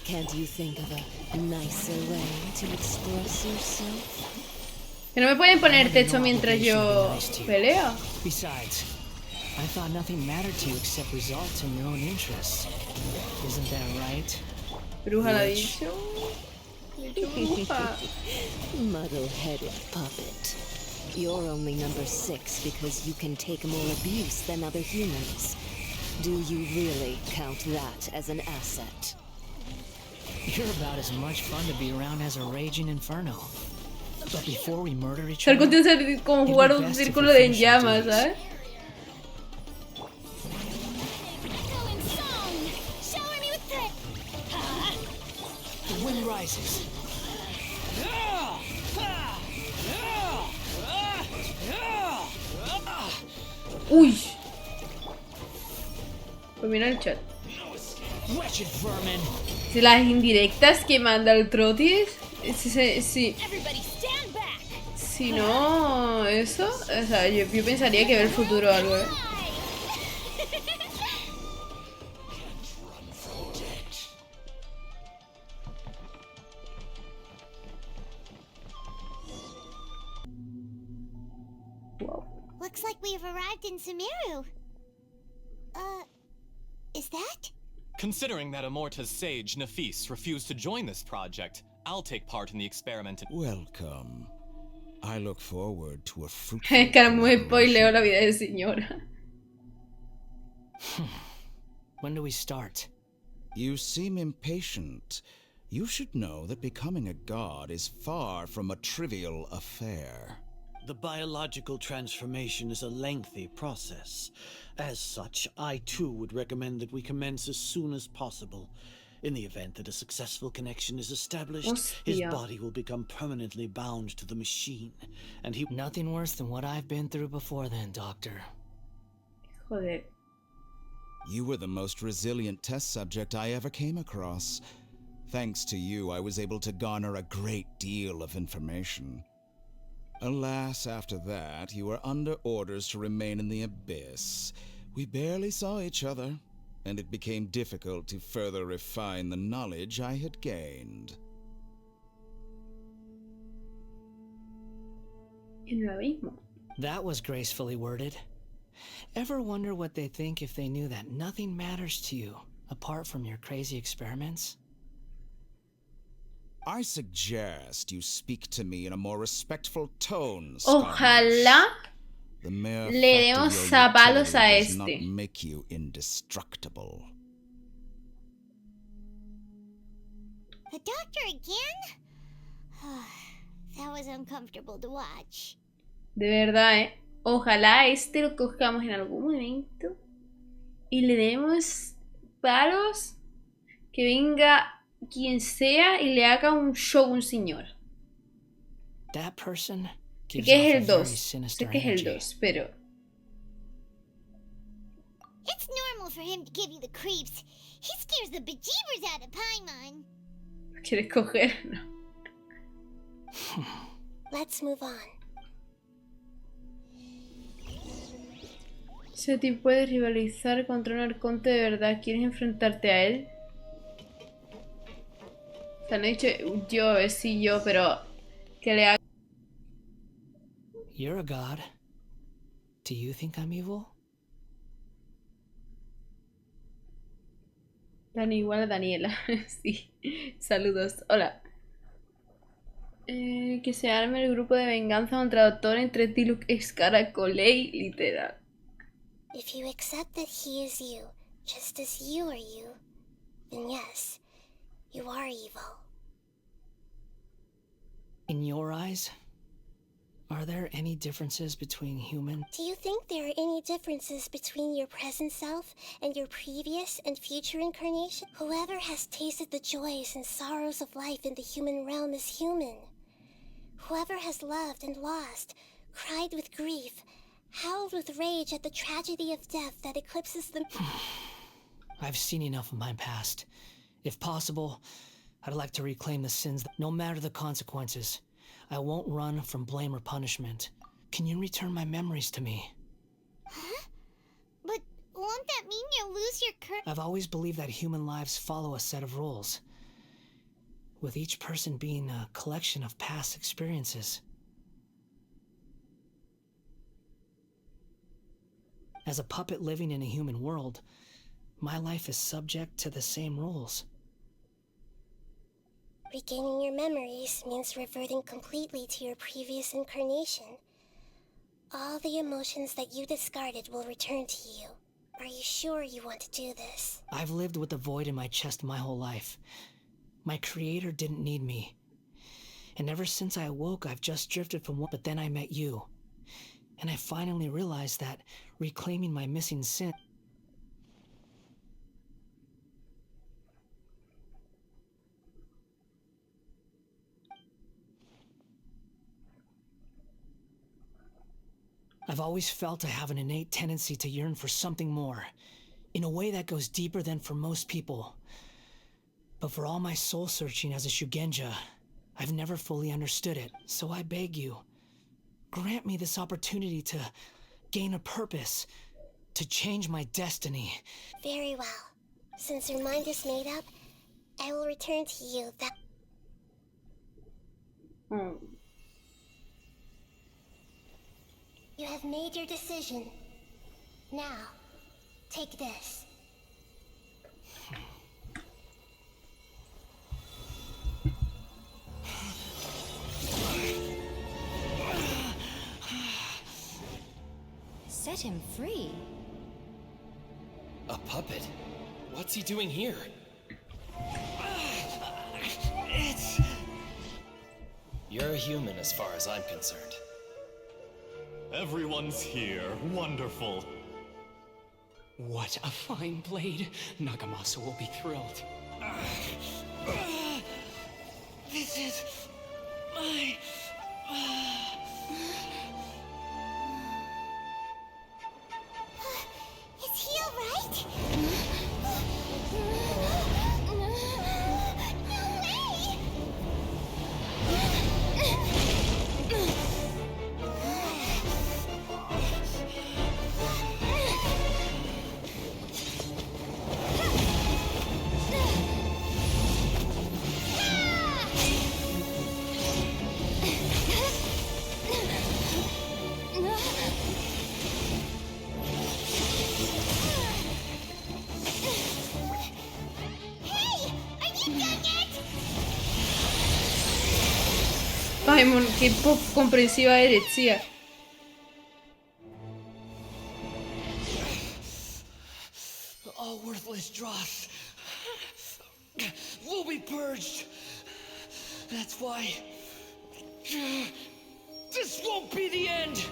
Can't you think of a nicer way to express yourself? Que no me pueden poner techo mientras yo peleo. Besides, I thought nothing mattered to you except results in your own interests. Isn't that right? Bruja la dicho. Muddle-headed puppet. You're only number 6 because you can take more abuse than other humans. Do you really count that as an asset? You're about as much fun to be around as a raging inferno. But before we murder each Ser other, es como jugar un círculo de llamas, ¿sabes? wind rises. Uy. Pues mira el chat. Wretched vermin. Si las indirectas que manda el Trotis. Si no, eso. O sea, yo pensaría que ve el futuro o algo, ¿eh? Looks like we've arrived in Sumeru. Is that? Considering that Amorta's sage, Nafis, refused to join this project, I'll take part in the experiment. Welcome. I look forward to a fruitful Cara, muy spoileo la vida de señora. When do we start? You seem impatient. You should know that becoming a god is far from a trivial affair. The biological transformation is a lengthy process. As such, I too would recommend that we commence as soon as possible. In the event that a successful connection is established, his body will become permanently bound to the machine, and he... Nothing worse than what I've been through before then, Doctor. Joder. You were the most resilient test subject I ever came across. Thanks to you, I was able to garner a great deal of information. Alas, after that, you were under orders to remain in the abyss. We barely saw each other, and it became difficult to further refine the knowledge I had gained. That was gracefully worded. Ever wonder what they think if they knew that nothing matters to you, apart from your crazy experiments? I suggest you speak to me in a more respectful tone, Ojalá le demos a palos a este. Not make you indestructible. The doctor again? That was uncomfortable to watch. De verdad, ojalá este lo cojamos en algún momento y le demos palos, que venga quien sea y le haga un show un señor. That person sé que es el 2, sé que es el 2, pero... It's normal for him to give you the creeps. He scares the bejeebers out of Paimon. ¿Quieres coger? No. Let's move on. Si a ti puedes rivalizar contra un arconte de verdad, ¿quieres enfrentarte a él? O sea, no he dicho yo, es sí yo, pero que le haga... You're a god. Do you think I'm evil? Dani igual a Daniela. Sí. Saludos. Hola. Que se arme el grupo de venganza contra Doctor entre Tiluk Excara Holii, literal. If you accept that he is you, just as you are you, then yes, you are evil. In your eyes, are there any differences between human? Do you think there are any differences between your present self and your previous and future incarnation? Whoever has tasted the joys and sorrows of life in the human realm is human. Whoever has loved and lost, cried with grief, howled with rage at the tragedy of death that eclipses them. I've seen enough of my past. If possible, I'd like to reclaim the sins that, no matter the consequences, I won't run from blame or punishment. Can you return my memories to me? Huh? But won't that mean you'll lose your current... I've always believed that human lives follow a set of rules, with each person being a collection of past experiences. As a puppet living in a human world, my life is subject to the same rules. Regaining your memories means reverting completely to your previous incarnation. All the emotions that you discarded will return to you. Are you sure you want to do this? I've lived with a void in my chest my whole life. My creator didn't need me. And ever since I awoke, I've just drifted from one, but then I met you. And I finally realized that reclaiming my missing sin... I've always felt I have an innate tendency to yearn for something more, in a way that goes deeper than for most people. But for all my soul searching as a Shugenja, I've never fully understood it. So I beg you, grant me this opportunity to gain a purpose, to change my destiny. Very well. Since your mind is made up, I will return to you that... You have made your decision. Now, take this. Set him free? A puppet? What's he doing here? You're a human as far as I'm concerned. Everyone's here. Wonderful. What a fine blade. Nagamasa will be thrilled. This is my... Is he alright? Paimon, qué poco comprensiva eres, tía. All worthless dross will be purged. That's why this won't be the end.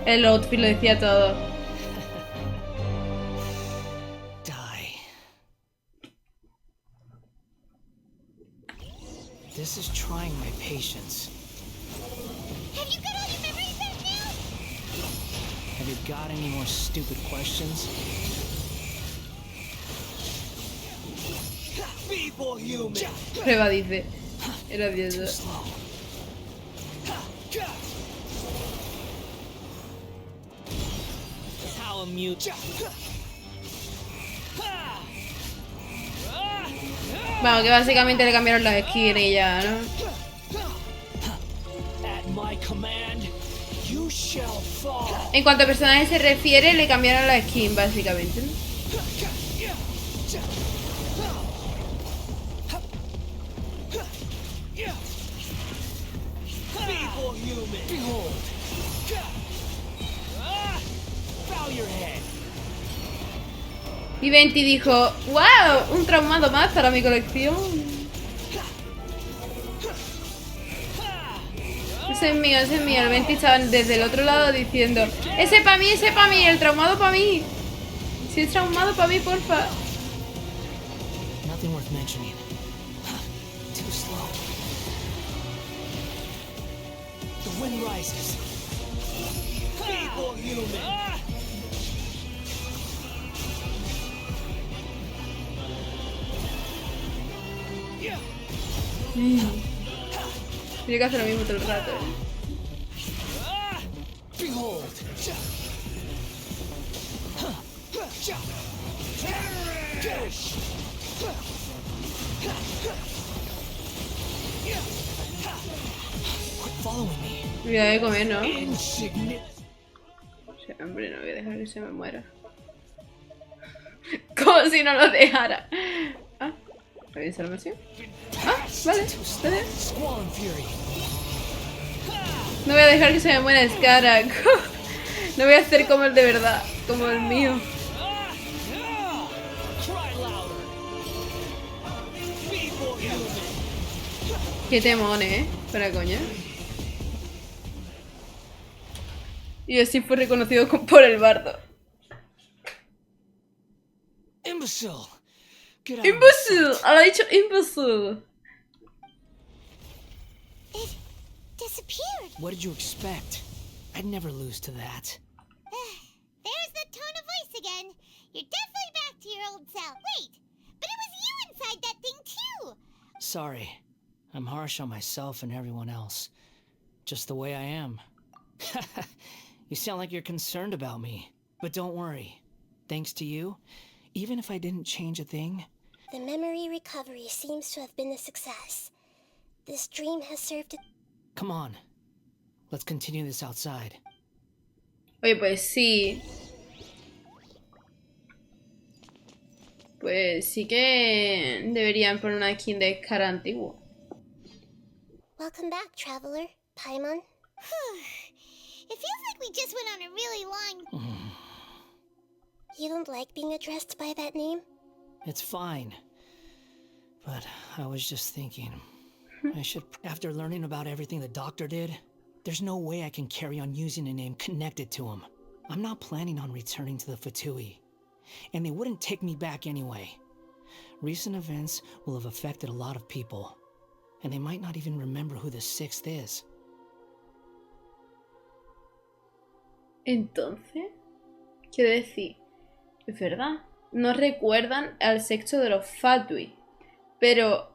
El outfit lo decía todo. Die. This is trying my patience. Have you got all your memories back now? Have you got any more stupid questions? People human. Prueba, dice. Era Dios. Vamos, que básicamente le cambiaron las skins y ya, ¿no? En cuanto a personajes se refiere, le cambiaron la skin, básicamente, ¿no? Y Venti dijo, wow, un traumado más para mi colección. Ese es mío, ese es mío. El Venti estaba desde el otro lado diciendo, ese para mí, el traumado para mí. Si es traumado para mí, porfa. Nothing worth mentioning. Too slow. The wind rises. People human. Tiene que hacer lo mismo todo el rato. Cuidado de comer, ¿no? Sí, hombre, no voy a dejar que se me muera. Como si no lo dejara. ¿Desarmación? Ah, vale. No voy a dejar que se me muera Skara. No voy a hacer como el de verdad, como el mío. Qué temón, fuera coña. Y así fue reconocido por el bardo. Imbecile! ¡Imbécil! ¡Ha dicho imbécil! It disappeared. What did you expect? I'd never lose to that. There's the tone of voice again. You're definitely back to your old self. Wait, but it was you inside that thing too. Sorry. I'm harsh on myself and everyone else. Just the way I am. You sound like you're concerned about me. But don't worry. Thanks to you, even if I didn't change a thing... The memory recovery seems to have been a success. This dream has served... Come on. Let's continue this outside. Oye, pues sí. Pues sí que deberían poner una skin de cara antiguo. Welcome back, traveler. Paimon. It feels like we just went on a really long... You don't like being addressed by that name? It's fine. But I was just thinking... I should... After learning about everything the doctor did, there's no way I can carry on using a name connected to him. I'm not planning on returning to the Fatui. And they wouldn't take me back anyway. Recent events will have affected a lot of people. And they might not even remember who the sixth is. Entonces, quiero decir, es verdad, no recuerdan al sexto de los Fatui, pero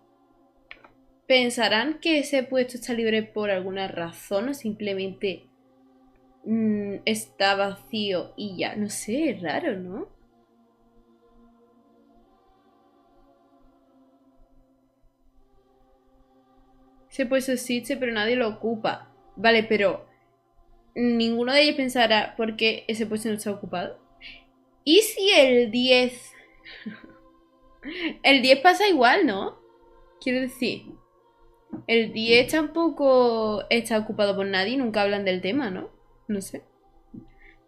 ¿pensarán que ese puesto está libre por alguna razón o simplemente está vacío y ya? No sé, es raro, ¿no? Ese puesto existe, pero nadie lo ocupa. Vale, pero ninguno de ellos pensará por qué ese puesto no está ocupado. ¿Y si el 10? El 10 pasa igual, ¿no? Quiero decir, el 10 tampoco está ocupado por nadie, nunca hablan del tema, ¿no? No sé.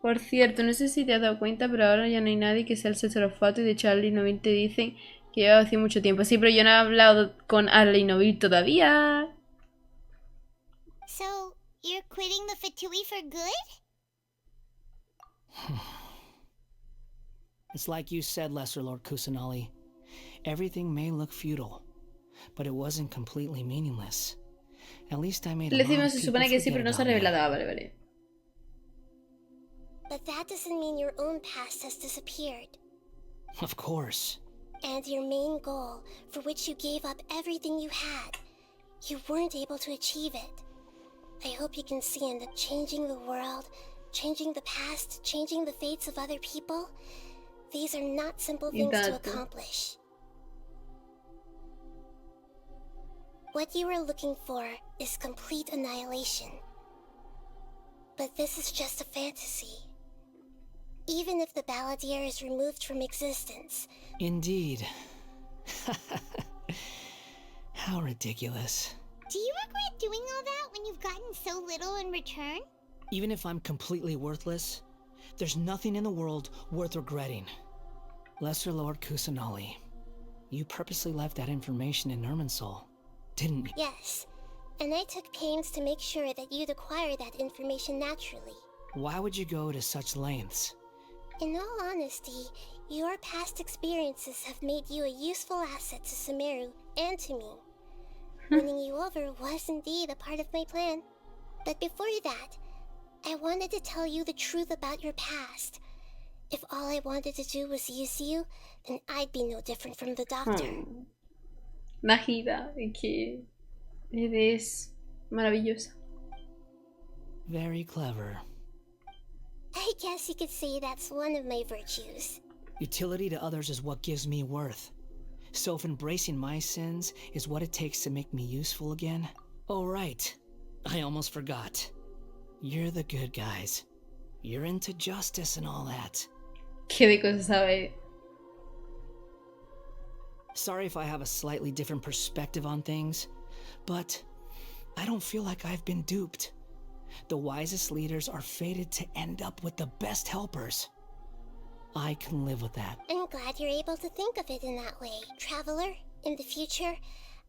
Por cierto, no sé si te has dado cuenta, pero ahora ya no hay nadie que sea el sexto de los Fatui. De hecho, Arlie y Noville te dicen que lleva hace mucho tiempo. Sí, pero yo no he hablado con Arlie y Noville todavía. So, you're quitting the Fatui for good? It's like you said, Lesser Lord Kusanali. Everything may look futile, but it wasn't completely meaningless. At least I made a Le lot of decimos, se people supone que sí, forget pero no se ha about me. revelado. Ah, vale, vale. But that doesn't mean your own past has disappeared. Of course. And your main goal, for which you gave up everything you had, you weren't able to achieve it. I hope you can see that changing the world, changing the past, changing the fates of other people, these are not simple things to accomplish. What you are looking for is complete annihilation. But this is just a fantasy. Even if the Balladeer is removed from existence. Indeed. How ridiculous. Do you regret doing all that when you've gotten so little in return? Even if I'm completely worthless, there's nothing in the world worth regretting. Lesser Lord Kusanali, you purposely left that information in Irminsul, didn't you? Yes, and I took pains to make sure that you'd acquire that information naturally. Why would you go to such lengths? In all honesty, your past experiences have made you a useful asset to Sumeru and to me. Winning you over was indeed a part of my plan. But before that, I wanted to tell you the truth about your past. If all I wanted to do was use you, then I'd be no different from the doctor. Najida, que eres maravillosa. Very clever. I guess you could say that's one of my virtues. Utility to others is what gives me worth. So if embracing my sins is what it takes to make me useful again... Oh right, I almost forgot. You're the good guys. You're into justice and all that. ¿Qué de cosas sabe? Sorry if I have a slightly different perspective on things, but I don't feel like I've been duped. The wisest leaders are fated to end up with the best helpers. I can live with that. I'm glad you're able to think of it in that way. Traveler, in the future,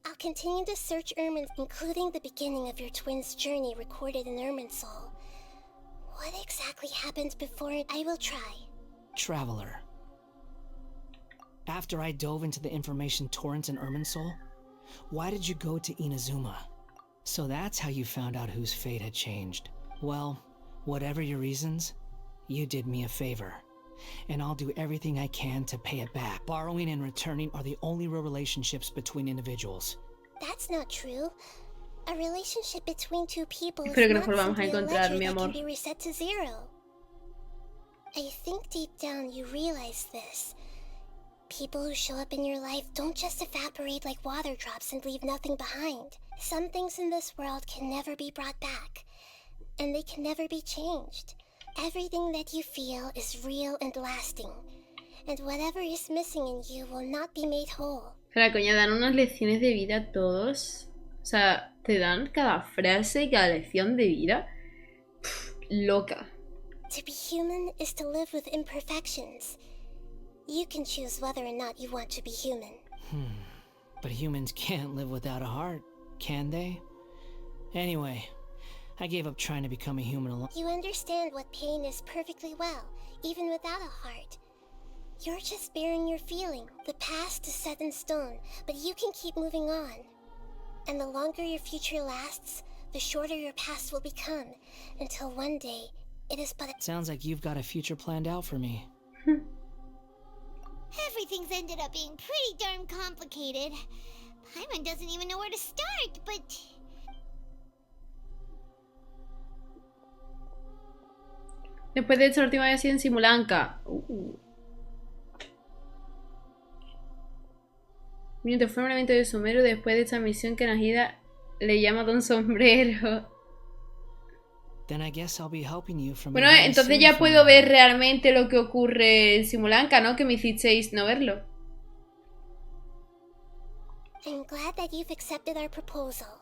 I'll continue to search Irmin's, including the beginning of your twins' journey recorded in Irminsoul. What exactly happened before it? I will try. Traveler. After I dove into the information torrents in Irminsoul, why did you go to Inazuma? So that's how you found out whose fate had changed. Well, whatever your reasons, you did me a favor. And I'll do everything I can to pay it back. Borrowing and returning are the only real relationships between individuals. That's not true. A relationship between two people is Espero que nos not volvamos a simply a encontrar, ledger mi that amor. can be reset to zero. I think deep down you realize this. People who show up in your life don't just evaporate like water drops and leave nothing behind. Some things in this world can never be brought back, and they can never be changed. Everything that you feel is real and lasting, and whatever is missing in you will not be made whole. Pero coño, dan unas lecciones de vida a todos. O sea, te dan cada frase, cada lección de vida. Pff, loca. To be human is to live with imperfections. You can choose whether or not you want to be human. But humans can't live without a heart, can they? Anyway, I gave up trying to become a human alone. You understand what pain is perfectly well, even without a heart. You're just bearing your feeling. The past is set in stone, but you can keep moving on. And the longer your future lasts, the shorter your past will become, until one day, it is but a... Sounds like you've got a future planned out for me. Everything's ended up being pretty darn complicated. Paimon doesn't even know where to start, but... Después de esta última vez en Simulanka. Mientras fue un evento de Somero después de esta misión que Nahida le llama Don Sombrero. Then I guess I'll be helping you from Bueno, entonces ya puedo ver realmente lo que ocurre en Simulanka, ¿no? Que me hicisteis no verlo. I'm glad that you've accepted our proposal.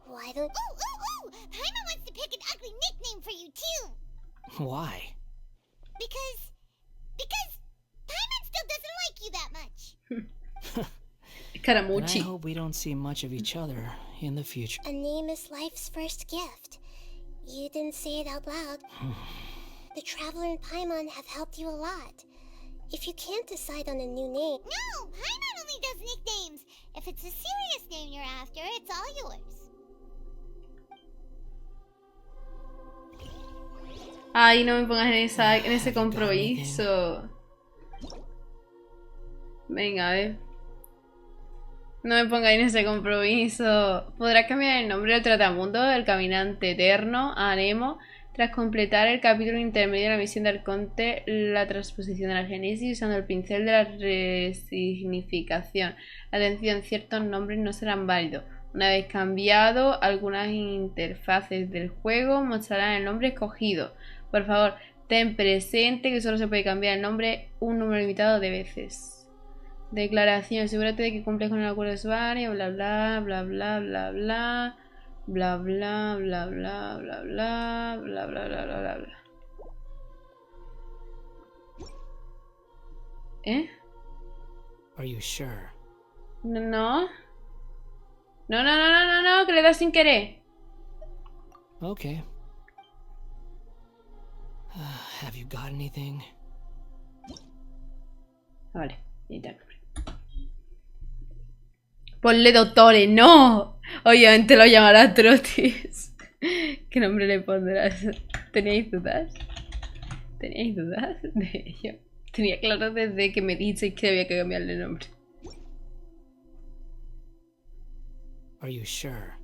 Why don't... Ooh! Paimon wants to pick an ugly nickname for you, too! Why? Because Paimon still doesn't like you that much. Caramucci. I hope we don't see much of each other in the future. A name is life's first gift. You didn't say it out loud. The Traveler and Paimon have helped you a lot. If you can't decide on a new name... No! Paimon only does nicknames. If it's a serious name you're after, it's all yours. Ay, no me pongas en ese compromiso. Venga, a ver. No me pongáis en ese compromiso. Podrás cambiar el nombre del Tratamundo del Caminante Eterno a Nemo tras completar el capítulo intermedio de la misión de Arconte, la transposición de la Génesis usando el pincel de la resignificación. Atención, ciertos nombres no serán válidos. Una vez cambiado, algunas interfaces del juego mostrarán el nombre escogido. Por favor, ten presente que solo se puede cambiar el nombre un número limitado de veces. Declaración, asegúrate de que cumples con el acuerdo de usuario, bla bla bla bla bla bla bla bla bla bla bla bla bla bla bla bla bla. ¿Eh? Are you sure? No, que le das sin querer. Okay. Have you got anything? Vale, necesito. Ponle doctores, no. Obviamente lo llamará Trotis. ¿Qué nombre le pondrás? ¿Teníais dudas? ¿Teníais dudas de ello? Tenía claro desde que me dijisteis que había que cambiarle el nombre. Are you sure?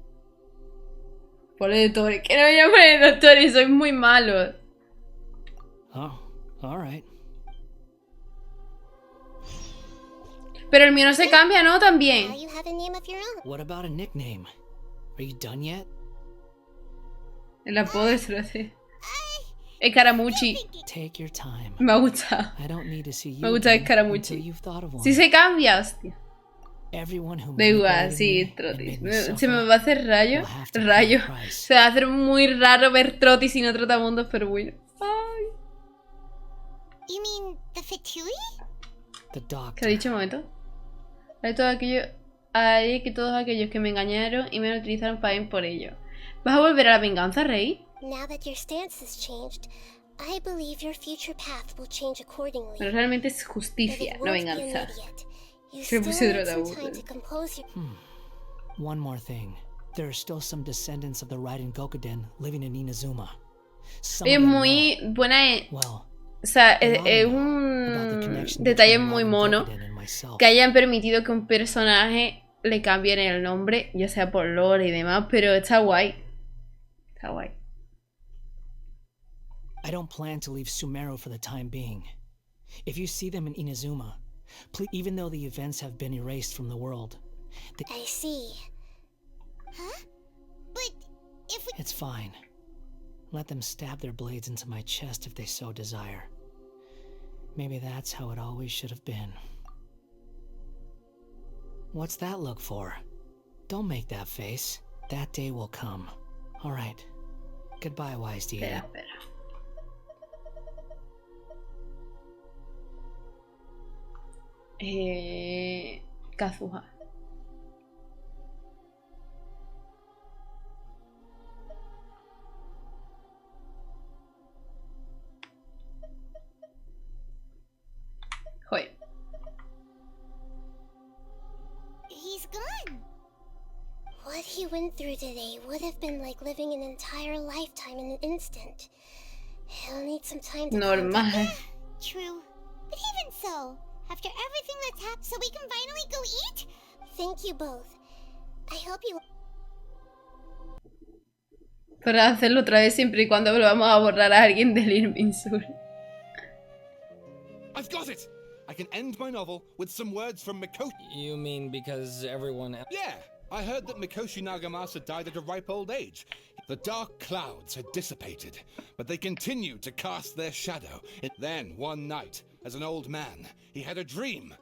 Ponle doctores. Que no voy a poner doctores, soy muy malo. Oh, alright. Pero el mío no se cambia, ¿no? También. Now you have a name of your own. What about a nickname? Are you done yet? El apodo de Trotis. Scaramucci. Take your time. Me ha gustado. I don't need to see you Me gusta again Scaramucci. until you've thought of one. Si se cambia, hostia. Everyone who Da igual, sí, Trotis. Se me va a hacer rayo. Se va a hacer muy raro ver Trotis y no Trotamundos, pero bueno. Ay. You mean the Fitui? The doctor. ¿Qué ha dicho un momento? Haré que todos aquellos que me engañaron y me utilizaron paguen por ello. ¿Vas a volver a la venganza, Rey? Now that your stance has changed, I believe your future path will change accordingly. Pero realmente es justicia, no venganza. You Se still puse need some Trotamundos. time to compose your... One more thing. There are still some descendants of the Raiden Gokuden living in Inazuma. Some Es of them muy know. buena. Well, O sea, es un detalle muy mono que hayan permitido que un personaje le cambien el nombre, ya sea por lore y demás, pero está guay. Está guay. I don't plan to leave Sumeru for the time being. If you see them in Inazuma, please, even though the events have been erased from the world, I see. Huh? But if we... It's fine. Let them stab their blades into my chest if they so desire. Maybe that's how it always should have been. What's that look for? Don't make that face. That day will come. All right. Goodbye, wise dear. Espera. Kazuha. Joder. He's gone. What he went through today would have been like living an entire lifetime in an instant. He'll need some time to... Normal. True. But even so, after everything that's happened, so we can finally go eat? Thank you both. I hope you... Para hacerlo otra vez siempre y cuando volvamos a borrar a alguien del Irving Sur. I've got it! I can end my novel with some words from Mikoshi. You mean because everyone... Yeah! I heard that Mikoshi Nagamasa died at a ripe old age. The dark clouds had dissipated, but they continued to cast their shadow. Then, one night, as an old man, he had a dream.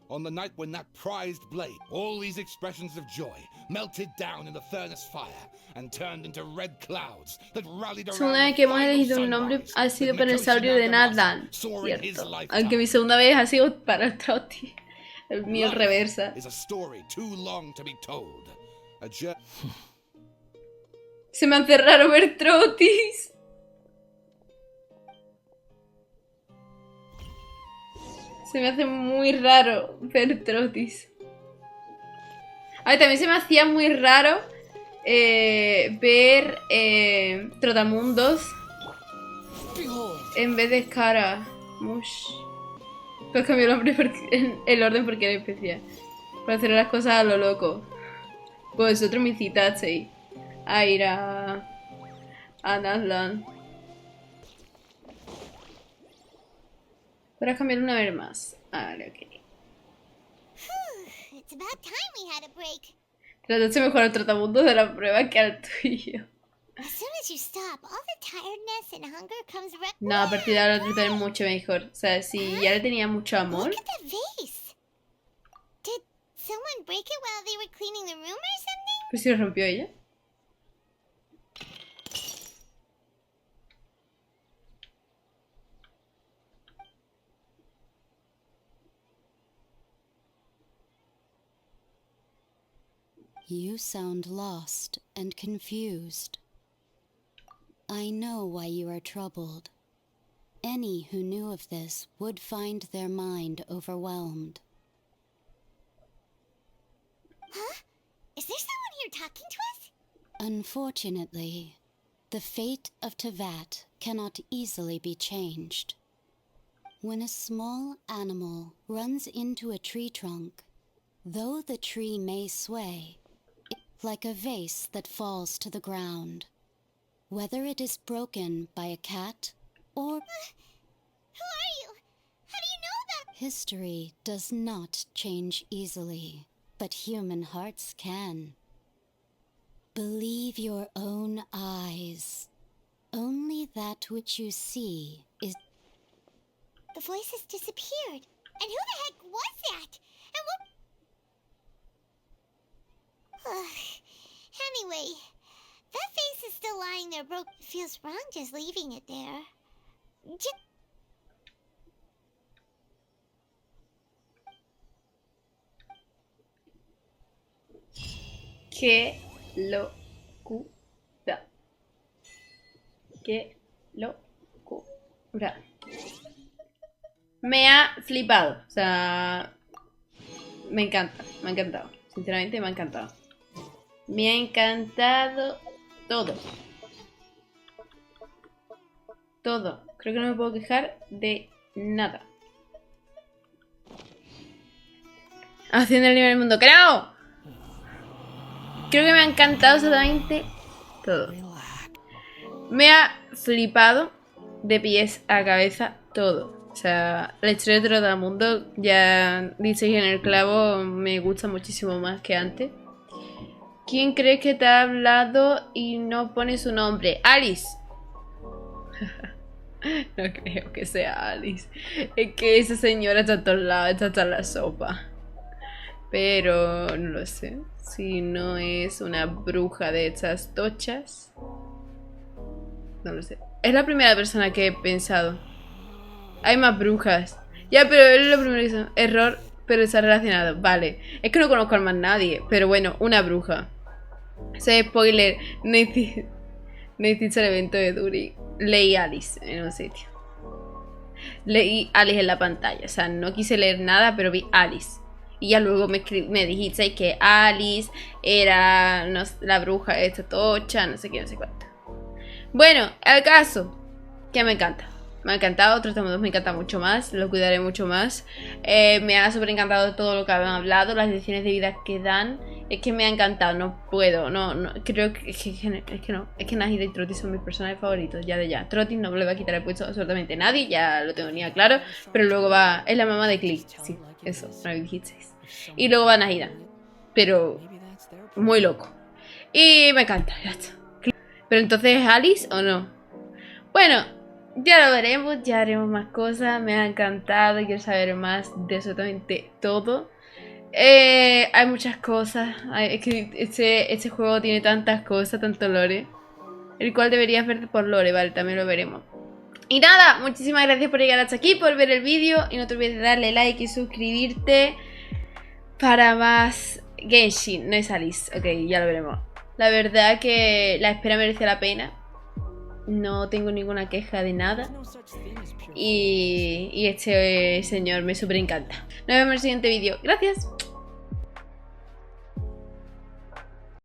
On the night when that prized blade, all these expressions of joy, melted down in the furnace fire and turned into red clouds that rallied around. Segunda vez que hemos elegido un nombre ha sido para el saurio de Nathan, cierto. Aunque mi segunda vez ha sido para el Trotti. El mío el reversa. Is a story too long to be told. Se me hace raro ver Trottis. Se me hace muy raro ver Trottis. A ver, también se me hacía muy raro ver Trotamundos en vez de Scaramucci. Pues cambió el nombre el orden porque era especial. Para hacer las cosas a lo loco. Pues vosotros me incitasteis a ir a Natlan. Para cambiar una vez más. Vale, ok. It's about time we had a break. Trataste mejor al Trotamundos de la prueba que al tuyo. As soon as you stop, all the tiredness and hunger comes right. No, a partir de ahora lo trataré mucho mejor. O sea, si ya le tenía mucho amor. Look at that vase. Did someone break it while they were cleaning the room or something? Pues si lo rompió ella. You sound lost and confused. I know why you are troubled. Any who knew of this would find their mind overwhelmed. Huh? Is there someone here talking to us? Unfortunately, the fate of Tevat cannot easily be changed. When a small animal runs into a tree trunk, though the tree may sway, like a vase that falls to the ground, whether it is broken by a cat or... Who are you? How do you know that? History does not change easily, but human hearts can. Believe your own eyes. Only that which you see is... The voice has disappeared. And who the heck was that? And what... Anyway, that face is still lying there broke. It feels wrong just leaving it there. Qué locura. Qué locura. Me ha flipado. O sea, me encanta. Me ha encantado. Sinceramente me ha encantado. Me ha encantado todo. Todo. Creo que no me puedo quejar de nada. Haciendo el nivel del mundo. ¡Creo! Creo que me ha encantado absolutamente todo. Me ha flipado de pies a cabeza todo. O sea, la historia de todo el mundo, ya diceis en el clavo, me gusta muchísimo más que antes. ¿Quién crees que te ha hablado y no pone su nombre? ¡Alice! No creo que sea Alice. Es que esa señora está a todos lados, está hasta en la sopa. Pero no lo sé. Si no es una bruja de estas tochas. No lo sé. Es la primera persona que he pensado. Hay más brujas. Ya, pero es lo primero que hizo. Error, pero está relacionado. Vale. Es que no conozco a más nadie. Pero bueno, una bruja. Ese spoiler. No hiciste el evento de Duri. Leí Alice en un sitio. Leí Alice en la pantalla. O sea, no quise leer nada, pero vi Alice. Y ya luego me dijisteis que Alice era la bruja de esta tocha, no sé qué, no sé cuánto. Bueno, el caso, que me encanta. Me ha encantado, otros temas me encanta mucho más, lo cuidaré mucho más. Me ha súper encantado todo lo que habían hablado, las lecciones de vida que dan. Es que me ha encantado, no puedo, no creo que es que Nahida y Trotty son mis personajes favoritos, ya de ya. Trotty no me le va a quitar el puesto absolutamente nadie, ya lo tengo ni claro. Pero luego va, es la mamá de Click, sí, eso, me lo dijisteis. Y luego va Nahida, pero muy loco. Y me encanta, ya está. Pero entonces, ¿es Alice o no? Bueno, ya lo veremos, ya haremos más cosas. Me ha encantado, quiero saber más de absolutamente todo. Hay muchas cosas. Es que este juego tiene tantas cosas, tanto lore. El cual deberías ver por lore, vale, también lo veremos. Y nada, muchísimas gracias por llegar hasta aquí, por ver el vídeo. Y no te olvides de darle like y suscribirte para más Genshin. No es Alice, ok, ya lo veremos. La verdad que la espera merece la pena. No tengo ninguna queja de nada. Y este señor me súper encanta. Nos vemos en el siguiente vídeo. Gracias.